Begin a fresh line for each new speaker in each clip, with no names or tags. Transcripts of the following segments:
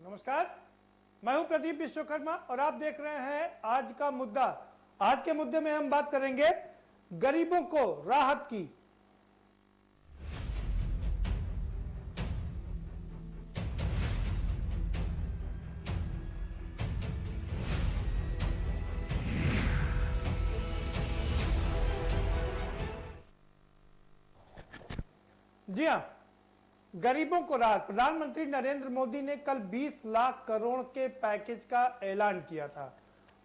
नमस्कार, मैं हूं प्रदीप विश्वकर्मा और आप देख रहे हैं आज का मुद्दा। आज के मुद्दे में हम बात करेंगे गरीबों को राहत की। जी हां, गरीबों को राहत। प्रधानमंत्री नरेंद्र मोदी ने कल 20 लाख करोड़ के पैकेज का ऐलान किया था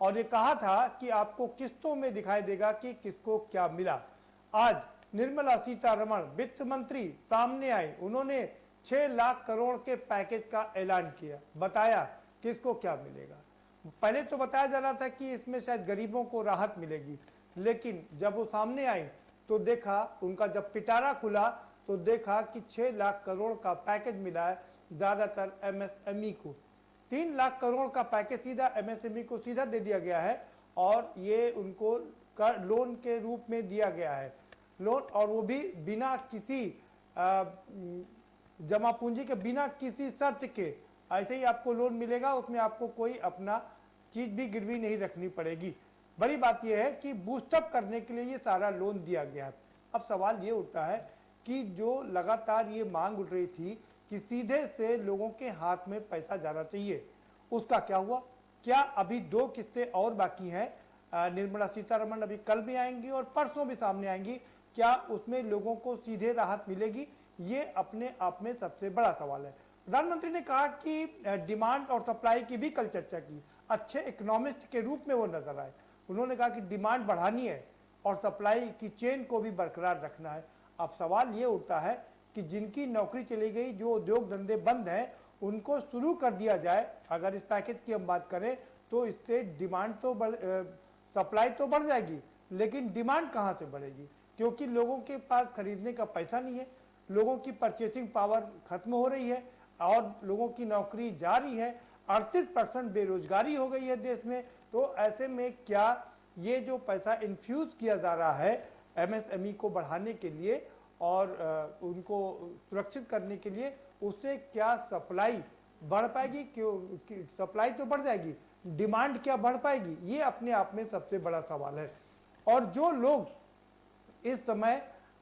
और ये कहा था कि आपको किस्तों में दिखाई देगा कि किसको क्या मिला। आज निर्मला सीतारमण वित्त मंत्री सामने आई, उन्होंने 6 लाख करोड़ के पैकेज का ऐलान किया, बताया किसको क्या मिलेगा। पहले तो बताया जा रहा था कि इसमें शायद गरीबों को राहत मिलेगी, लेकिन जब वो सामने आई तो देखा, उनका जब पिटारा खुला तो देखा कि 6 लाख करोड़ का पैकेज मिला है ज्यादातर एमएसएमई को। 3 लाख करोड़ का पैकेज सीधा एमएसएमई को सीधा दे दिया गया है और ये उनको लोन के रूप में दिया गया है, लोन, और वो भी बिना किसी जमा पूंजी के, बिना किसी शर्त के ऐसे ही आपको लोन मिलेगा। उसमें आपको कोई अपना चीज भी गिरवी नहीं रखनी पड़ेगी। बड़ी बात यह है कि बूस्टअप करने के लिए ये सारा लोन दिया गया है। अब सवाल ये उठता है कि जो लगातार ये मांग उठ रही थी कि सीधे से लोगों के हाथ में पैसा जाना चाहिए, उसका क्या हुआ? क्या अभी 2 किस्तें और बाकी हैं? निर्मला सीतारमण अभी कल भी आएंगी और परसों भी सामने आएंगी। क्या उसमें लोगों को सीधे राहत मिलेगी? ये अपने आप में सबसे बड़ा सवाल है। प्रधानमंत्री ने कहा कि डिमांड और सप्लाई की भी कल चर्चा की। अच्छे इकोनॉमिस्ट के रूप में वो नजर आए। उन्होंने कहा कि डिमांड बढ़ानी है और सप्लाई की चेन को भी बरकरार रखना है। अब सवाल ये उठता है कि जिनकी नौकरी चली गई, जो उद्योग धंधे बंद हैं, उनको शुरू कर दिया जाए। अगर इस पैकेज की हम बात करें तो इससे डिमांड तो सप्लाई तो बढ़ जाएगी, लेकिन डिमांड कहाँ से बढ़ेगी? क्योंकि लोगों के पास खरीदने का पैसा नहीं है, लोगों की परचेसिंग पावर खत्म हो रही है और लोगों की नौकरी जा रही है। 38% बेरोजगारी हो गई है देश में। तो ऐसे में क्या ये जो पैसा इन्फ्यूज किया जा रहा है एमएसएमई को बढ़ाने के लिए और उनको सुरक्षित करने के लिए, उससे क्या सप्लाई बढ़ पाएगी? क्यों सप्लाई तो बढ़ जाएगी, डिमांड क्या बढ़ पाएगी? ये अपने आप में सबसे बड़ा सवाल है। और जो लोग इस समय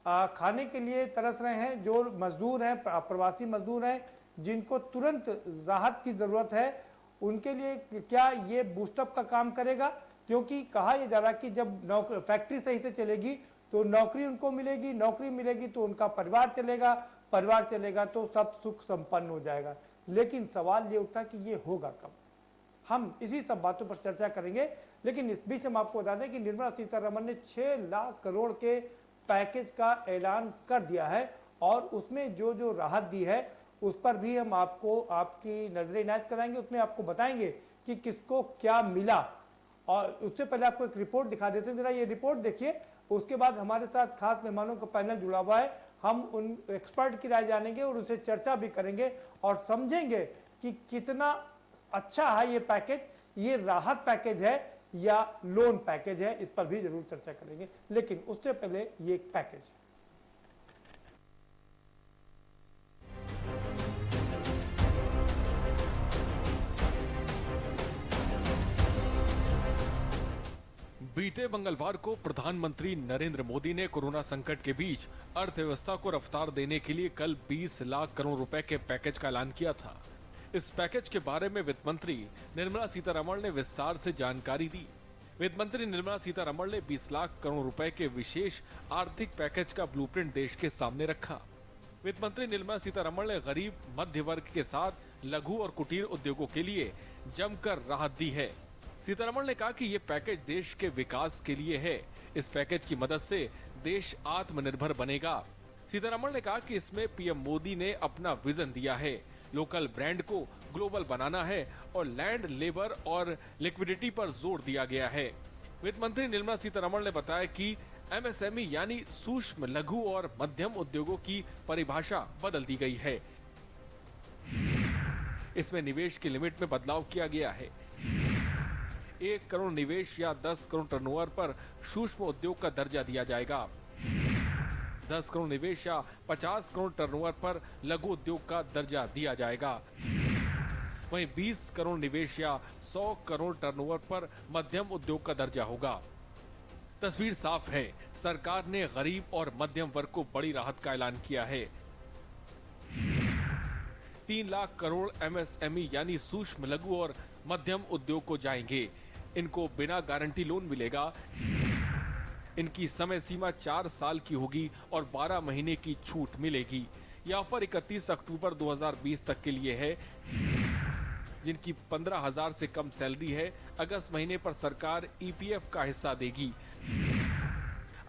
खाने के लिए तरस रहे हैं, जो मजदूर हैं, प्रवासी मजदूर हैं, जिनको तुरंत राहत की जरूरत है, उनके लिए क्या ये बूस्टअप का काम करेगा? क्योंकि कहा यह जा रहा है कि जब फैक्ट्री सही से चलेगी तो नौकरी उनको मिलेगी, नौकरी मिलेगी तो उनका परिवार चलेगा, परिवार चलेगा तो सब सुख संपन्न हो जाएगा। लेकिन सवाल ये उठता कि ये होगा कब? हम इसी सब बातों पर चर्चा करेंगे। लेकिन इस बीच हम आपको बता दें कि निर्मला सीतारमण ने 6 लाख करोड़ के पैकेज का ऐलान कर दिया है और उसमें जो जो राहत दी है उस पर भी हम आपको आपकी नजर इनायत कराएंगे। उसमें आपको बताएंगे कि किसको क्या मिला। और उससे पहले आपको एक रिपोर्ट दिखा देते हैं, जरा ये रिपोर्ट देखिए। उसके बाद हमारे साथ खास मेहमानों का पैनल जुड़ा हुआ है। हम उन एक्सपर्ट की राय जानेंगे और उनसे चर्चा भी करेंगे और समझेंगे कि कितना अच्छा है ये पैकेज, ये राहत पैकेज है या लोन पैकेज है। इस पर भी जरूर चर्चा करेंगे, लेकिन उससे पहले ये एक पैकेज।
बीते मंगलवार को प्रधानमंत्री नरेंद्र मोदी ने कोरोना संकट के बीच अर्थव्यवस्था को रफ्तार देने के लिए कल 20 लाख करोड़ रुपए के पैकेज का ऐलान किया था। इस पैकेज के बारे में वित्त मंत्री निर्मला सीतारमण ने विस्तार से जानकारी दी। वित्त मंत्री निर्मला सीतारमण ने 20 लाख करोड़ रुपए के विशेष आर्थिक पैकेज का ब्लूप्रिंट देश के सामने रखा। वित्त मंत्री निर्मला सीतारमण ने गरीब, मध्य वर्ग के साथ लघु और कुटीर उद्योगों के लिए जमकर राहत दी है। सीतारमण ने कहा कि ये पैकेज देश के विकास के लिए है। इस पैकेज की मदद से देश आत्मनिर्भर बनेगा। सीतारमण ने कहा कि इसमें पीएम मोदी ने अपना विजन दिया है, लोकल ब्रांड को ग्लोबल बनाना है और लैंड, लेबर और लिक्विडिटी पर जोर दिया गया है। वित्त मंत्री निर्मला सीतारमण ने बताया कि एमएसएमई यानी सूक्ष्म, लघु और मध्यम उद्योगों की परिभाषा बदल दी गई है। इसमें निवेश की लिमिट में बदलाव किया गया है। 1 करोड़ निवेश या 10 करोड़ टर्नओवर पर सूक्ष्म उद्योग का दर्जा दिया जाएगा। 10 करोड़ निवेश या 50 करोड़ टर्नओवर पर लघु उद्योग का दर्जा दिया जाएगा। वहीं 20 करोड़ निवेश या 100 करोड़ टर्नओवर पर मध्यम उद्योग का दर्जा होगा। तस्वीर साफ है, सरकार ने गरीब और मध्यम वर्ग को बड़ी राहत का ऐलान किया है। 3 लाख करोड़ एमएसएमई यानी सूक्ष्म लघु और मध्यम उद्योग को जाएंगे। इनको बिना गारंटी लोन मिलेगा। इनकी समय सीमा 4 साल की होगी और 12 महीने की छूट मिलेगी। यह ऑफर 31 अक्टूबर 2020 तक के लिए है। जिनकी 15,000 से कम सैलरी है, अगस्त महीने पर सरकार ईपीएफ का हिस्सा देगी।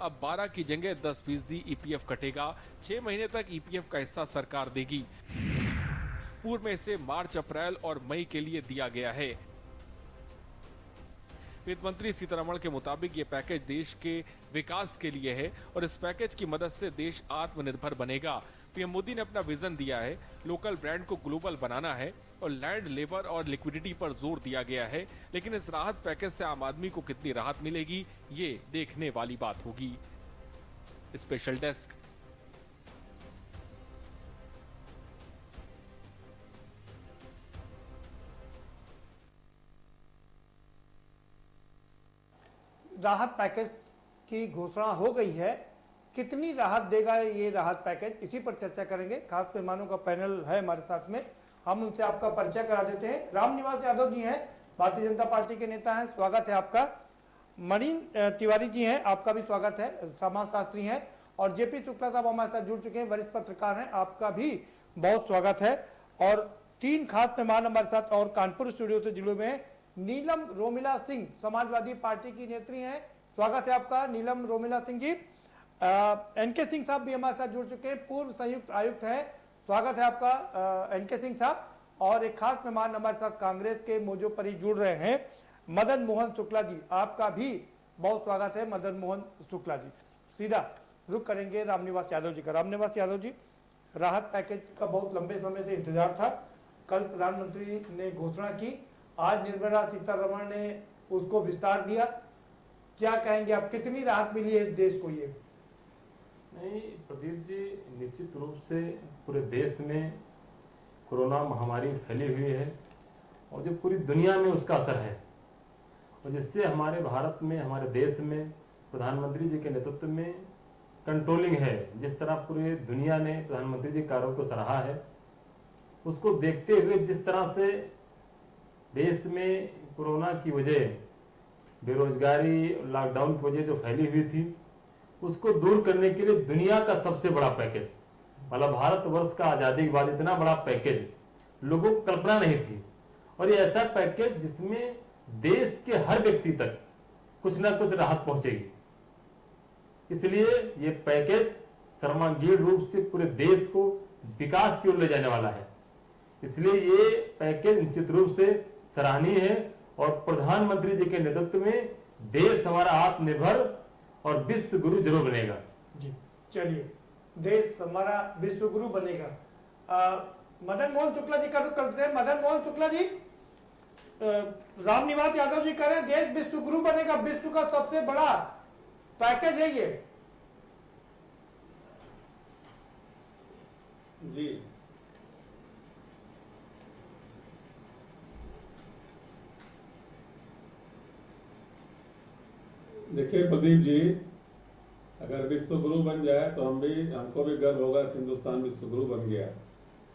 अब 12 की जगह 10% ईपीएफ कटेगा। 6 महीने तक ईपीएफ का हिस्सा सरकार देगी। पूर्व में इसे मार्च, अप्रैल और मई के लिए दिया गया है। वित्त मंत्री सीतारमण के मुताबिक ये पैकेज देश के विकास के लिए है और इस पैकेज की मदद से देश आत्मनिर्भर बनेगा। पीएम मोदी ने अपना विजन दिया है, लोकल ब्रांड को ग्लोबल बनाना है और लैंड, लेबर और लिक्विडिटी पर जोर दिया गया है। लेकिन इस राहत पैकेज से आम आदमी को कितनी राहत मिलेगी, ये देखने वाली बात होगी। Special desk.
राहत पैकेज की घोषणा हो गई है। कितनी राहत देगा ये राहत पैकेज, इसी पर चर्चा करेंगे। खास मेहमानों का पैनल है हमारे साथ में, हम उनसे आपका परिचय करा देते हैं। रामनिवास यादव जी हैं, भारतीय जनता पार्टी के नेता हैं, स्वागत है आपका। मणि तिवारी जी हैं, आपका भी स्वागत है, समाजशास्त्री हैं। और जेपी शुक्ला साहब हमारे साथ जुड़ चुके हैं, वरिष्ठ पत्रकार हैं, आपका भी बहुत स्वागत है। और 3 खास मेहमान हमारे साथ और कानपुर स्टूडियो से जुड़े हुए हैं। नीलम रोमिला सिंह समाजवादी पार्टी की नेत्री हैं, स्वागत है आपका नीलम रोमिला सिंह जी। एनके सिंह साहब भी हमारे साथ जुड़ चुके हैं, पूर्व संयुक्त आयुक्त हैं, स्वागत है आपका एनके सिंह साहब। और एक खास मेहमान हमारे साथ कांग्रेस के मोजोपरी जुड़ रहे हैं, मदन मोहन शुक्ला जी, आपका भी बहुत स्वागत है मदन मोहन शुक्ला जी। सीधा रुक करेंगे रामनिवास यादव जी का। रामनिवास यादव जी, राहत पैकेज का बहुत लंबे समय से इंतजार था, कल प्रधानमंत्री ने घोषणा की, आज निर्मला सीतारमण ने उसको विस्तार दिया। क्या कहेंगे आप, कितनी राहत मिली है देश को? ये
नहीं प्रदीप जी, निश्चित रूप से पूरे देश में कोरोना महामारी फैली हुई है और जो पूरी दुनिया में उसका असर है, और जिससे हमारे भारत में, हमारे देश में प्रधानमंत्री जी के नेतृत्व में कंट्रोलिंग है। जिस तरह पूरी दुनिया ने प्रधानमंत्री जी कार्यों को सराहा है, उसको देखते हुए जिस तरह से देश में कोरोना की वजह, बेरोजगारी, लॉकडाउन की वजह जो फैली हुई थी, उसको दूर करने के लिए दुनिया का सबसे बड़ा पैकेज, मतलब भारतवर्ष का आजादी के बाद इतना बड़ा पैकेज लोगों को कल्पना नहीं थी। और ये ऐसा पैकेज जिसमें देश के हर व्यक्ति तक कुछ ना कुछ राहत पहुंचेगी। इसलिए ये पैकेज सर्वांगीण रूप से पूरे देश को विकास की ओर ले जाने वाला है। इसलिए ये पैकेज निश्चित रूप से सराहनीय है और प्रधानमंत्री जी के नेतृत्व में देश हमारा आत्मनिर्भर और विश्व गुरु जरूर बनेगा।
जी चलिए, देश हमारा विश्व गुरु बनेगा। मदन मोहन शुक्ला जी का रुख करते हैं। मदन मोहन शुक्ला जी, रामनिवास यादव जी कह रहे हैं देश विश्व गुरु बनेगा, विश्व का सबसे बड़ा पैकेज है ये।
जी देखिए प्रदीप जी, अगर विश्व गुरु बन जाए तो हमको भी गर्व होगा कि हिंदुस्तान विश्व गुरु बन गया।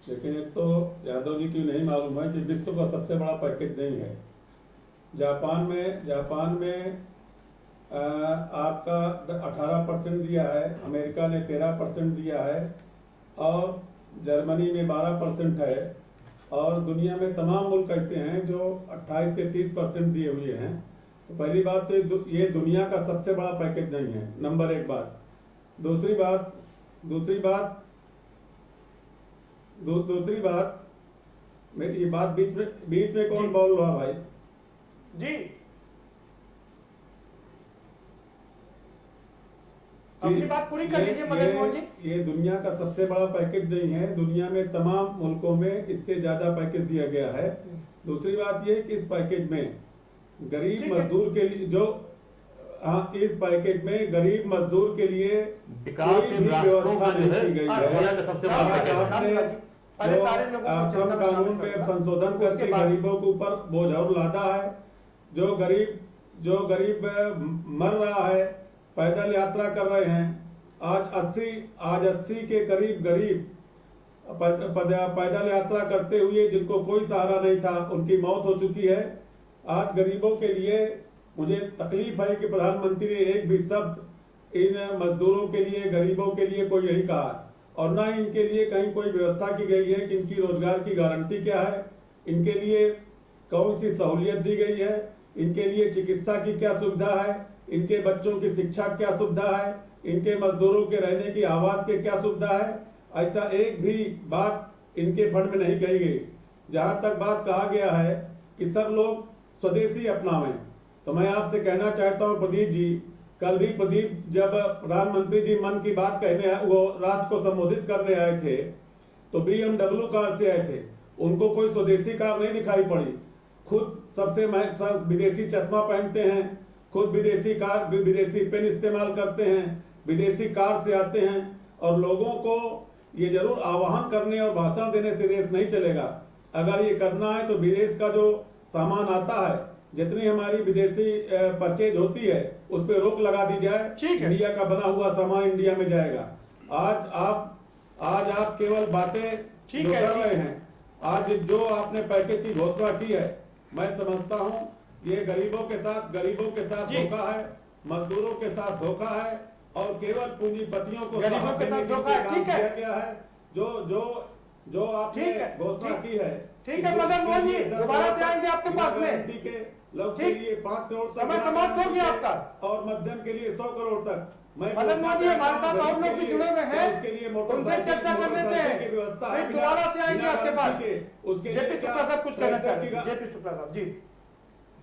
लेकिन एक तो यादव जी की नहीं मालूम है कि विश्व का सबसे बड़ा पैकेज नहीं है। जापान में आपका 18% दिया है, अमेरिका ने 13% दिया है और जर्मनी में 12% है, और दुनिया में तमाम मुल्क ऐसे हैं जो 28 से 30% दिए हुए हैं। तो पहली बात तो ये दुनिया का सबसे बड़ा पैकेज नहीं है, नंबर 1 बात। दूसरी बात मेरी ये बात बीच में कौन बोल रहा भाई
जी? अपनी बात पूरी कर लीजिए मदन मोहन जी।
ये दुनिया का सबसे बड़ा पैकेज नहीं है, दुनिया में तमाम मुल्कों में इससे ज्यादा पैकेज दिया गया है। दूसरी बात ये कि इस पैकेज में गरीब मजदूर के लिए इस पैकेज में गरीब मजदूर के लिए
विकासशील राष्ट्रों का जो है दुनिया का सबसे बड़ा पैकेज है।
पहले
जो
सारे लोगों को
श्रम
चर्चा में
कानून
शामिल
पे
करूंगा।
संशोधन करके
उसके बाद-
गरीबों के ऊपर बोझ और लादा है। जो गरीब मर रहा है, पैदल यात्रा कर रहे हैं। आज 80 के करीब गरीब पैदल यात्रा करते हुए जिनको कोई सहारा नहीं था, उनकी मौत हो चुकी है। आज गरीबों के लिए मुझे तकलीफ है कि प्रधानमंत्री ने एक भी शब्द इन मजदूरों के लिए, गरीबों के लिए कोई नहीं कहा, और ना इनके लिए कहीं कोई व्यवस्था की गई है कि इनकी रोजगार की गारंटी क्या है, इनके लिए कौन सी सहूलियत दी गई है, इनके लिए चिकित्सा की क्या सुविधा है, इनके बच्चों की शिक्षा क्या सुविधा है, इनके मजदूरों के रहने की आवास की क्या सुविधा है। ऐसा एक भी बात इनके फंड में नहीं कही गई। जहां तक बात कहा गया है कि सब लोग स्वदेशी अपनावें, तो मैं आपसे कहना चाहता हूं प्रदीप जी, कल भी प्रदीप जब प्रधानमंत्री जी मन की बात कहने वो राष्ट्र को संबोधित करने आए थे, तो BMW कार से आए थे, उनको कोई स्वदेशी कार नहीं दिखाई पड़ी। खुद सबसे विदेशी चश्मा पहनते हैं, खुद विदेशी पेन इस्तेमाल करते हैं, विदेशी कार से आते हैं, और लोगों को ये जरूर आह्वान करने और भाषण देने से देश नहीं चलेगा। अगर ये करना है तो विदेश का जो सामान आता है, जितनी हमारी विदेशी परचेज होती है, उस पर रोक लगा दी जाए।
ठीक है।
इंडिया का बना हुआ सामान इंडिया में जाएगा। आज आप केवल बातें
ठीक
जो
है,
कर
ठीक
रहे
है।
हैं, आज जो आपने पैकेज की घोषणा की है, मैं समझता हूं ये गरीबों के साथ
जी।
धोखा है, मजदूरों के साथ धोखा है, और केवल पूंजीपतियों को
गरीबों
साथ
के साथ
देने के
धोखा
लिए
है।
काम
ठीक है।
किया गया है। जो आपने
ठीक है,
घोषणा
ठीक-
की है,
ठीक है मदन मोहन जी, दोबारा से आएंगे आपके पास में।
गारंटी के लोग के
ठीक।
लिए 5 करोड़ तक,
समय समाप्त हो गया आपका।
और मध्यम के लिए 100 करोड़ तक। मैं
मदन मोहन जी, हमारे साथ और लोग भी जुड़े हुए हैं,
उसके लिए
उनसे चर्चा कर लेते हैं।
की व्यवस्था
फिर
है,
दोबारा से आएंगे
बिना
आपके
गारंटी
पास।
के। उसके लिए
जेपी
क्या
शुक्ला साहब कुछ कहना चाह रहे
ट्रैक्टर
हैं।
की
जेपी शुक्ला साहब जी।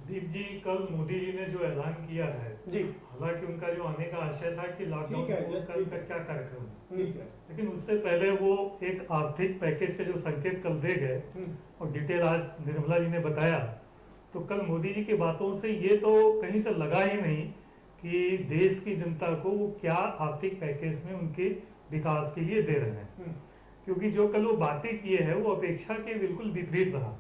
दीप जी, कल मोदी जी ने जो ऐलान किया है,
जी
हालांकि उनका जो आने का आशय था कि लॉकडाउन
ठीक है,
खोल कर
ठीक
का
है।
क्या कार्यक्रम,
ठीक है।
लेकिन उससे पहले वो एक आर्थिक पैकेज के जो संकेत कल दे गए और डिटेल आज निर्मला जी ने बताया, तो कल मोदी जी की बातों से ये तो कहीं से लगा ही नहीं कि देश की जनता को वो क्या आर्थिक पैकेज में उनके विकास के लिए दे रहे हैं, क्योंकि जो कल वो बातें किए हैं वो अपेक्षा के बिल्कुल विपरीत रहा।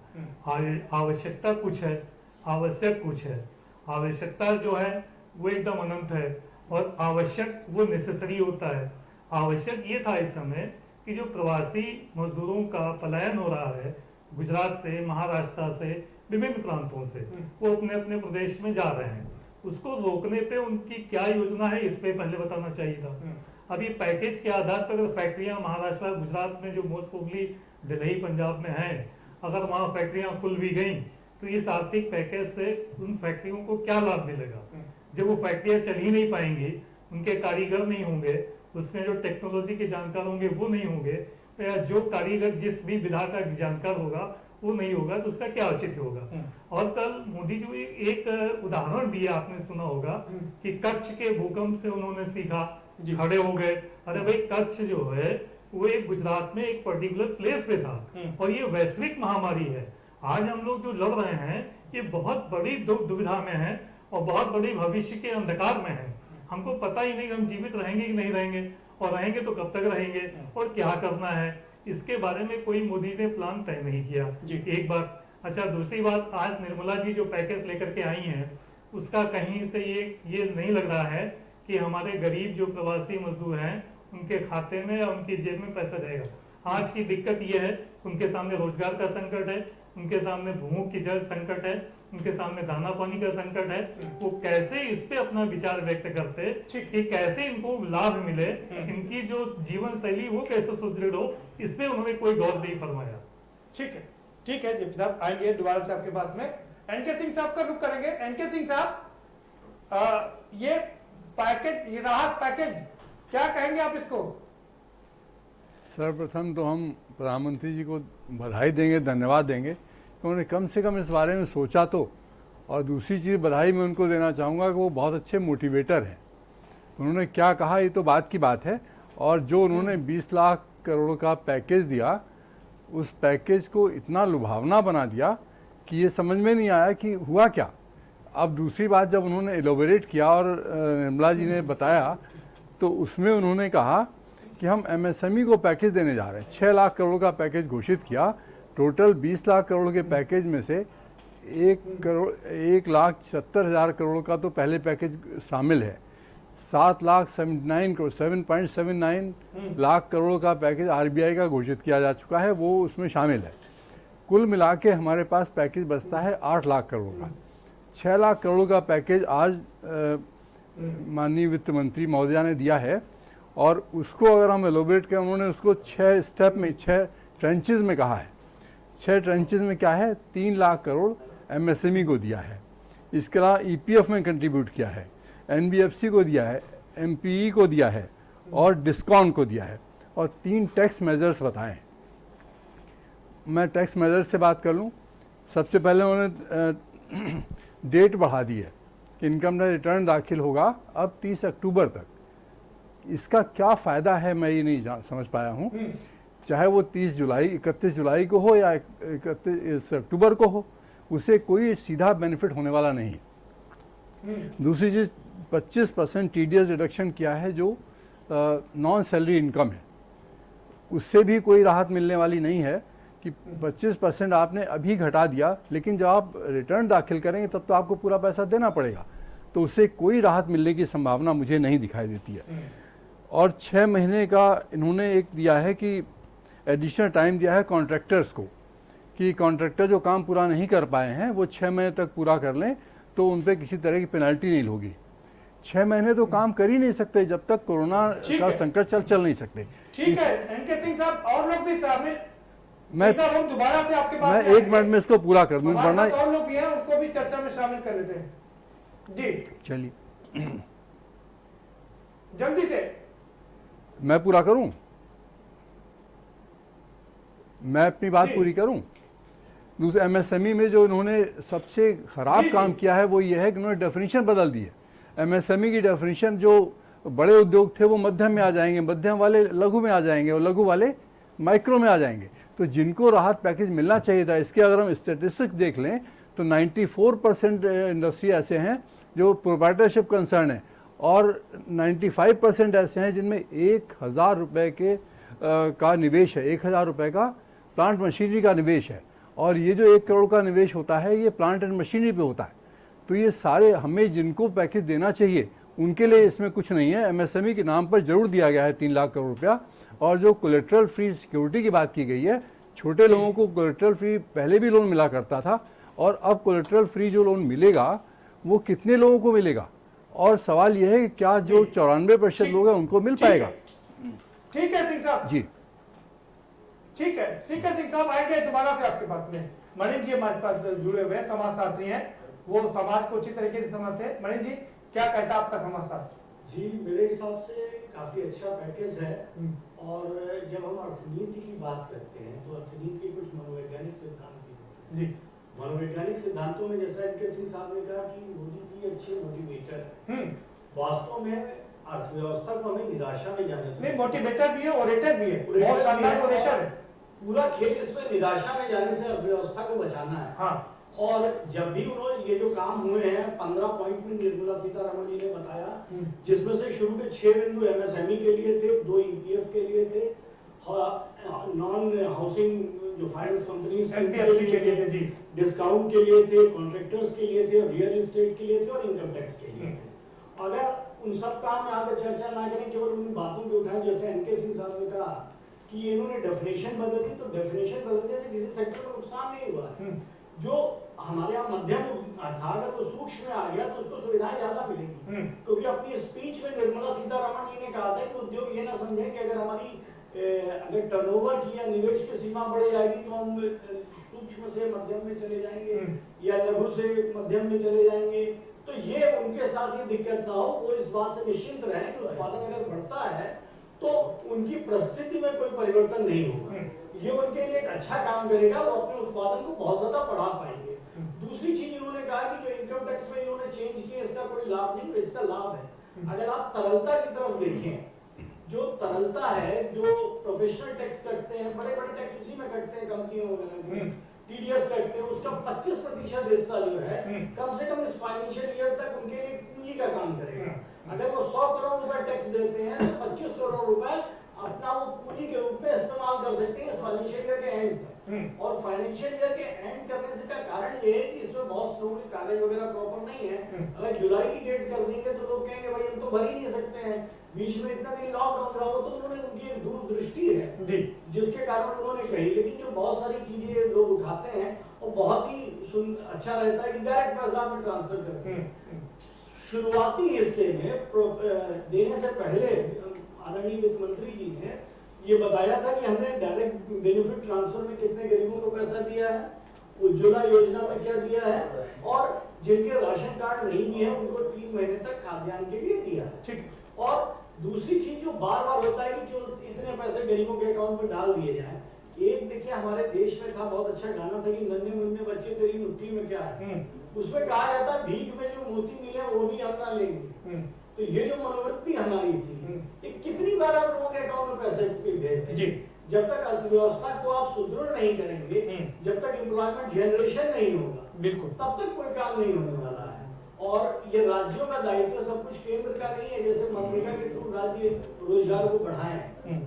आवश्यकता कुछ है, आवश्यक कुछ है। आवश्यकता जो है वो एकदम अनंत है, और आवश्यक वो नेसेसरी होता है। आवश्यक ये था इस समय कि जो प्रवासी मजदूरों का पलायन हो रहा है गुजरात से, महाराष्ट्र से, विभिन्न प्रांतों से, वो अपने अपने प्रदेश में जा रहे हैं, उसको रोकने पे उनकी क्या योजना है इस पे पहले बताना चाहिए था। अभी पैकेज के आधार पर अगर फैक्ट्रियां महाराष्ट्र, गुजरात में जो मोस्ट प्रोबेबली दिल्ली, पंजाब में हैं, अगर वहां फैक्ट्रियां खुल भी गई तो इस आर्थिक पैकेज से उन फैक्ट्रियों को क्या लाभ मिलेगा? जब वो फैक्ट्रियां चल ही नहीं पाएंगी, उनके कारीगर नहीं होंगे, उसमें जो टेक्नोलॉजी के जानकार होंगे वो नहीं होंगे, या जो कारीगर जिस भी विधा का जानकार होगा वो नहीं होगा, तो उसका क्या औचित्य होगा? और कल मोदी जी एक उदाहरण दिया, आपने सुना होगा कि कच्छ के भूकंप से उन्होंने सीखा, खड़े हो गए। अरे भाई, कच्छ जो है वो एक गुजरात में एक पर्टिकुलर प्लेस पे था, और ये वैश्विक महामारी है। आज हम लोग जो लड़ रहे हैं ये बहुत बड़ी दुविधा में है और बहुत बड़ी भविष्य के अंधकार में है। हमको पता ही नहीं कि हम जीवित रहेंगे कि नहीं रहेंगे, और रहेंगे तो कब तक रहेंगे, और क्या करना है, इसके बारे में कोई मोदी ने प्लान तय नहीं किया। एक बात। अच्छा, दूसरी बात, आज निर्मला जी जो पैकेज लेकर के आई हैं, उसका कहीं से ये नहीं लग रहा है कि हमारे गरीब जो प्रवासी मजदूर हैं उनके खाते में या उनकी जेब में पैसा जाएगा। आज की दिक्कत ये है, उनके सामने रोजगार का संकट है, उनके सामने भूख की जल संकट है, उनके सामने दाना पानी का संकट है। वो कैसे इस पे अपना विचार व्यक्त करते कि कैसे इनको लाभ मिले, इनकी जो जीवन शैली वो कैसे सुदृढ़ हो, इस पे उन्होंने कोई गौर नहीं फरमाया।
ठीक है, ठीक है। जेपी साहब आएंगे दोबारा से आपके पास में। एनके सिंह साहब का रुख करेंगे। एनके सिंह साहब, ये पैकेज, ये राहत पैकेज, क्या कहेंगे आप इसको?
सर्वप्रथम तो हम प्रधानमंत्री जी को बधाई देंगे, धन्यवाद देंगे, उन्होंने कम से कम इस बारे में सोचा तो। और दूसरी चीज़ बधाई मैं उनको देना चाहूँगा कि वो बहुत अच्छे मोटिवेटर हैं। उन्होंने क्या कहा ये तो बात की बात है, और जो उन्होंने 20 लाख करोड़ का पैकेज दिया, उस पैकेज को इतना लुभावना बना दिया कि ये समझ में नहीं आया कि हुआ क्या। अब दूसरी बात, जब उन्होंने एलोबरेट किया और निर्मला जी ने बताया, तो उसमें उन्होंने कहा कि हम एमएसएमई को पैकेज देने जा रहे हैं। 6 लाख करोड़ का पैकेज घोषित किया। टोटल 20 लाख करोड़ के पैकेज में से 1,70,000 करोड़ का तो पहले पैकेज शामिल है। 7,79 लाख करोड़ का पैकेज आरबीआई का घोषित किया जा चुका है, वो उसमें शामिल है। कुल मिला के हमारे पास पैकेज बचता है 8 लाख करोड़ का। 6 लाख करोड़ का पैकेज आज माननीय वित्त मंत्री महोदया ने दिया है, और उसको अगर हम एलोबरेट करें, उन्होंने उसको 6 स्टेप में 6 ट्रेंचेस में कहा है। 6 ट्रेंचेस में क्या है, 3 लाख करोड़ एमएसएमई को दिया है, इसके अलावा ईपीएफ में कंट्रीब्यूट किया है, एनबीएफसी को दिया है, एमपीई को दिया है और डिस्काउंट को दिया है, और 3 टैक्स मेजर्स बताएं। मैं टैक्स मेजर्स से बात कर लूं। सबसे पहले उन्होंने डेट बढ़ा दी है कि इनकम टैक्स रिटर्न दाखिल होगा अब 30 अक्टूबर तक। इसका क्या फ़ायदा है मैं ये नहीं समझ पाया हूँ। चाहे वो 31 जुलाई को हो या 31 अक्टूबर को हो, उसे कोई सीधा बेनिफिट होने वाला नहीं। दूसरी चीज़, 25% टीडीएस रिडक्शन किया है जो नॉन सैलरी इनकम है, उससे भी कोई राहत मिलने वाली नहीं है कि 25% आपने अभी घटा दिया, लेकिन जब आप रिटर्न दाखिल करेंगे तब तो आपको पूरा पैसा देना पड़ेगा, तो उससे कोई राहत मिलने की संभावना मुझे नहीं दिखाई देती है। और 6 महीने का इन्होंने एक दिया है कि एडिशनल टाइम दिया है कॉन्ट्रैक्टर्स को, कि कॉन्ट्रैक्टर जो काम पूरा नहीं कर पाए हैं वो 6 महीने तक पूरा कर लें तो उन पर किसी तरह की पेनल्टी नहीं होगी। 6 महीने तो काम कर ही नहीं सकते जब तक कोरोना का संकट चल नहीं सकते।
ठीक है एनके सिंह साहब, और लोग भी शामिल,
मैं
हम दोबारा से आपके पास
1 मिनट में इसको पूरा कर दूं, वरना
और लोग भी हैं उनको भी चर्चा में शामिल कर लेते हैं। जी
चलिए
जल्दी से
मैं पूरा करूं, मैं अपनी बात पूरी करूं। दूसरे एमएसएमई में जो इन्होंने सबसे खराब काम किया है वो ये है कि उन्होंने डेफिनेशन बदल दी है। एमएसएमई की डेफिनेशन, जो बड़े उद्योग थे वो मध्यम में आ जाएंगे, मध्यम वाले लघु में आ जाएंगे और लघु वाले माइक्रो में आ जाएंगे। तो जिनको राहत पैकेज मिलना चाहिए था, इसके अगर हम स्टेटिस्टिक्स देख लें तो 94% इंडस्ट्री ऐसे हैं जो प्रोप्राइटरशिप कंसर्न है, और 95% ऐसे हैं जिनमें 1,000 रुपये के का निवेश है, 1,000 रुपये का प्लांट मशीनरी का निवेश है। और ये जो 1 करोड़ का निवेश होता है ये प्लांट एंड मशीनरी पे होता है। तो ये सारे हमें जिनको पैकेज देना चाहिए उनके लिए इसमें कुछ नहीं है। एमएसएमई के नाम पर जरूर दिया गया है 3 लाख करोड़ रुपया। और जो कोलेट्रल फ्री सिक्योरिटी की बात की गई है, छोटे लोगों को कोलेट्रल फ्री पहले भी लोन मिला करता था, और अब कोलेट्रल फ्री जो लोन मिलेगा वो कितने लोगों को मिलेगा, और सवाल यह है कि क्या जो 94% लोग हैं उनको मिल पाएगा।
ठीक है सिंह साहब
जी
ठीक है सिंह साहब, आएंगे दोबारा से आपके पास में। मणिंद्र जी हमारे पास जुड़े हुए हैं, समाजशास्त्री हैं, वो समाज को अच्छी तरीके से समझते हैं। मणिंद्र जी क्या कहता है आपका समाजशास्त्र?
जी मेरे हिसाब से काफी अच्छा पैकेज है। और जब हम अर्थनीति की बात करते हैं तो अर्थनीति के कुछ मनोवैज्ञानिक सिद्धांत भी होते हैं।
जी
मनोवैज्ञानिक सिद्धांतों में जैसा इनके सिंह साहब ने कहा कि मोदी जी अच्छे मोटिवेटर, वास्तव में अर्थव्यवस्था को हमें निराशा में जाने से
नहीं, मोटिवेटर भी है, ओरेटर भी है, बहुत शानदार ओरेटर है।
पूरा खेल इसमें निराशा में जाने से अर्थव्यवस्था को बचाना है।
हाँ।
और जब भी उन्होंने ये जो काम हुए हैं 15 पॉइंट में निर्मला सीतारमण जी ने बताया, जिसमें से शुरू के 6 बिंदु एमएसएमई के लिए थे, 2 ईपीएफ के लिए थे, नॉन हाउसिंग जो फाइनेंस कंपनीज
एनबीएफसी के लिए थे, जी
डिस्काउंट के लिए थे, कॉन्ट्रैक्टर्स के लिए थे, रियल एस्टेट के लिए थे और इनकम टैक्स के लिए थे। अगर उन सब काम में आगे चर्चा ना करें, केवल उन बातों पे उठाएं, जैसे एनके सिंह साहब ने कहा कि इन्होंने डेफिनेशन बदल दी, तो डेफिनेशन बदलने से किसी सेक्टर को नुकसान नहीं हुआ। जो हमारे यहाँ मध्यम था, अगर वो सूक्ष्म में आ गया तो उसको सुविधाएं ज्यादा मिलेंगी। क्योंकि अपनी स्पीच में निर्मला सीतारमण जी ने कहा था कि उद्योग ये ना समझें कि अगर हमारी अगर टर्नओवर की या निवेश की सीमा बढ़ जाएगी तो हम सूक्ष्म से मध्यम में चले जाएंगे या लघु से मध्यम में चले जाएंगे। तो ये उनके साथ ये दिक्कत ना हो, वो इस बात से निश्चिंत रहे कि उत्पादन अगर बढ़ता है तो उनकी परिस्थिति में कोई परिवर्तन नहीं होगा। ये उनके लिए एक अच्छा काम करेगा, वो अपने उत्पादन को बहुत ज्यादा बढ़ा पाएंगे। दूसरी चीज इन्होंने कहा कि जो इनकम टैक्स में इन्होंने चेंज किया इसका कोई लाभ नहीं, इसका लाभ है। अगर आप तरलता की तरफ देखें, जो तरलता है, जो प्रोफेशनल टैक्स कटते हैं, बड़े बड़े टैक्स उसी में कटते हैं कंपनियों वगैरह, टीडीएस कटते हैं, उसका 25% हिस्सा जो है कम से कम इस फाइनेंशियल ईयर तक उनके लिए पूंजी का काम करेगा। अगर वो 100 करोड़ रुपए टैक्स देते हैं तो 25 करोड़ रुपए अपना वो पूंजी के रूप में इस्तेमाल कर सकते हैं फाइनेंशियल ईयर के एंड तक। और फाइनेंशियल ईयर के एंड करने से का कारण ये है कि इसमें बहुत लोगों के कागज वगैरह प्रॉपर नहीं है। अगर जुलाई की डेट कर देंगे तो लोग कहेंगे भाई हम तो भर ही नहीं सकते हैं, बीच में इतना दिन लॉकडाउन रहा हो, तो उन्होंने उनकी एक दूरदृष्टि है
जी
जिसके कारण उन्होंने कही। लेकिन जो बहुत सारी चीजें लोग उठाते हैं वो बहुत ही अच्छा रहता है कि डायरेक्ट पैसा आपने ट्रांसफर करते हैं। शुरुआती हिस्से में देने से पहले आदरणीय वित्त मंत्री जी ने ये बताया था कि हमने डायरेक्ट बेनिफिट ट्रांसफर में कितने गरीबों को पैसा दिया है, उज्ज्वला योजना में क्या दिया है, और जिनके राशन कार्ड नहीं भी है उनको 3 महीने तक खाद्यान्न के लिए दिया है।
ठीक।
और दूसरी चीज जो बार बार होता है कि केवल इतने पैसे गरीबों के अकाउंट में डाल दिए जाए। एक देखिए हमारे देश में था, बहुत अच्छा गाना था कि नन्हे मुन्ने बच्चे तेरी मुट्ठी में क्या है, उसमें कहा जाता है भीख में जो मोती मिले वो भी हम ना लेंगे। तो ये जो मनोवृत्ति हमारी थी, ये कितनी बार आप लोगों के अकाउंट में पैसे भेजते
जी।
जब तक अर्थव्यवस्था को आप सुदृढ़ नहीं करेंगे, जब तक एम्प्लॉयमेंट जनरेशन नहीं होगा,
बिल्कुल,
तब तक कोई काम नहीं होने वाला है। और ये राज्यों का दायित्व सब कुछ केंद्र का नहीं है। जैसे मनरेगा के थ्रू राज्य रोजगार को बढ़ाएं,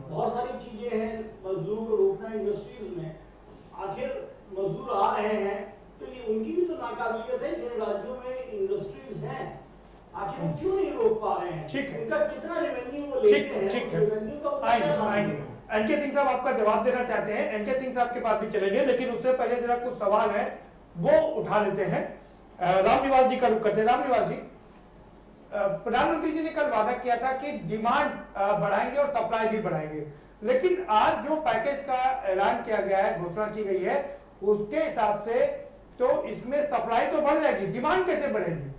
बहुत सारी चीजें हैं, मजदूरों को रोकना इंडस्ट्रीज में, आखिर मजदूर आ रहे हैं तो ये उनकी भी तो नाकाबिलियत है। जिन राज्यों में इंडस्ट्रीज हैं आखिर वो क्यों नहीं रोक पा रहे हैं?
ठीक है।
उनका कितना रेवेन्यू वो लेते हैं,
ठीक है।
रेवेन्यू का उतना क्या लाभ है?
एनके सिंह साहब आपका जवाब देना चाहते हैं, एनके सिंह साहब के पास भी चलेंगे, लेकिन उससे पहले जरा कुछ सवाल है वो उठा लेते हैं। रामनिवास जी का रुख करते हैं। रामनिवास जी, प्रधानमंत्री जी ने कल वादा किया था कि डिमांड बढ़ाएंगे और सप्लाई भी बढ़ाएंगे, लेकिन आज जो पैकेज का ऐलान किया गया है, घोषणा की गई है, उसके हिसाब से तो इसमें सप्लाई तो बढ़ जाएगी, डिमांड कैसे बढ़ेगी?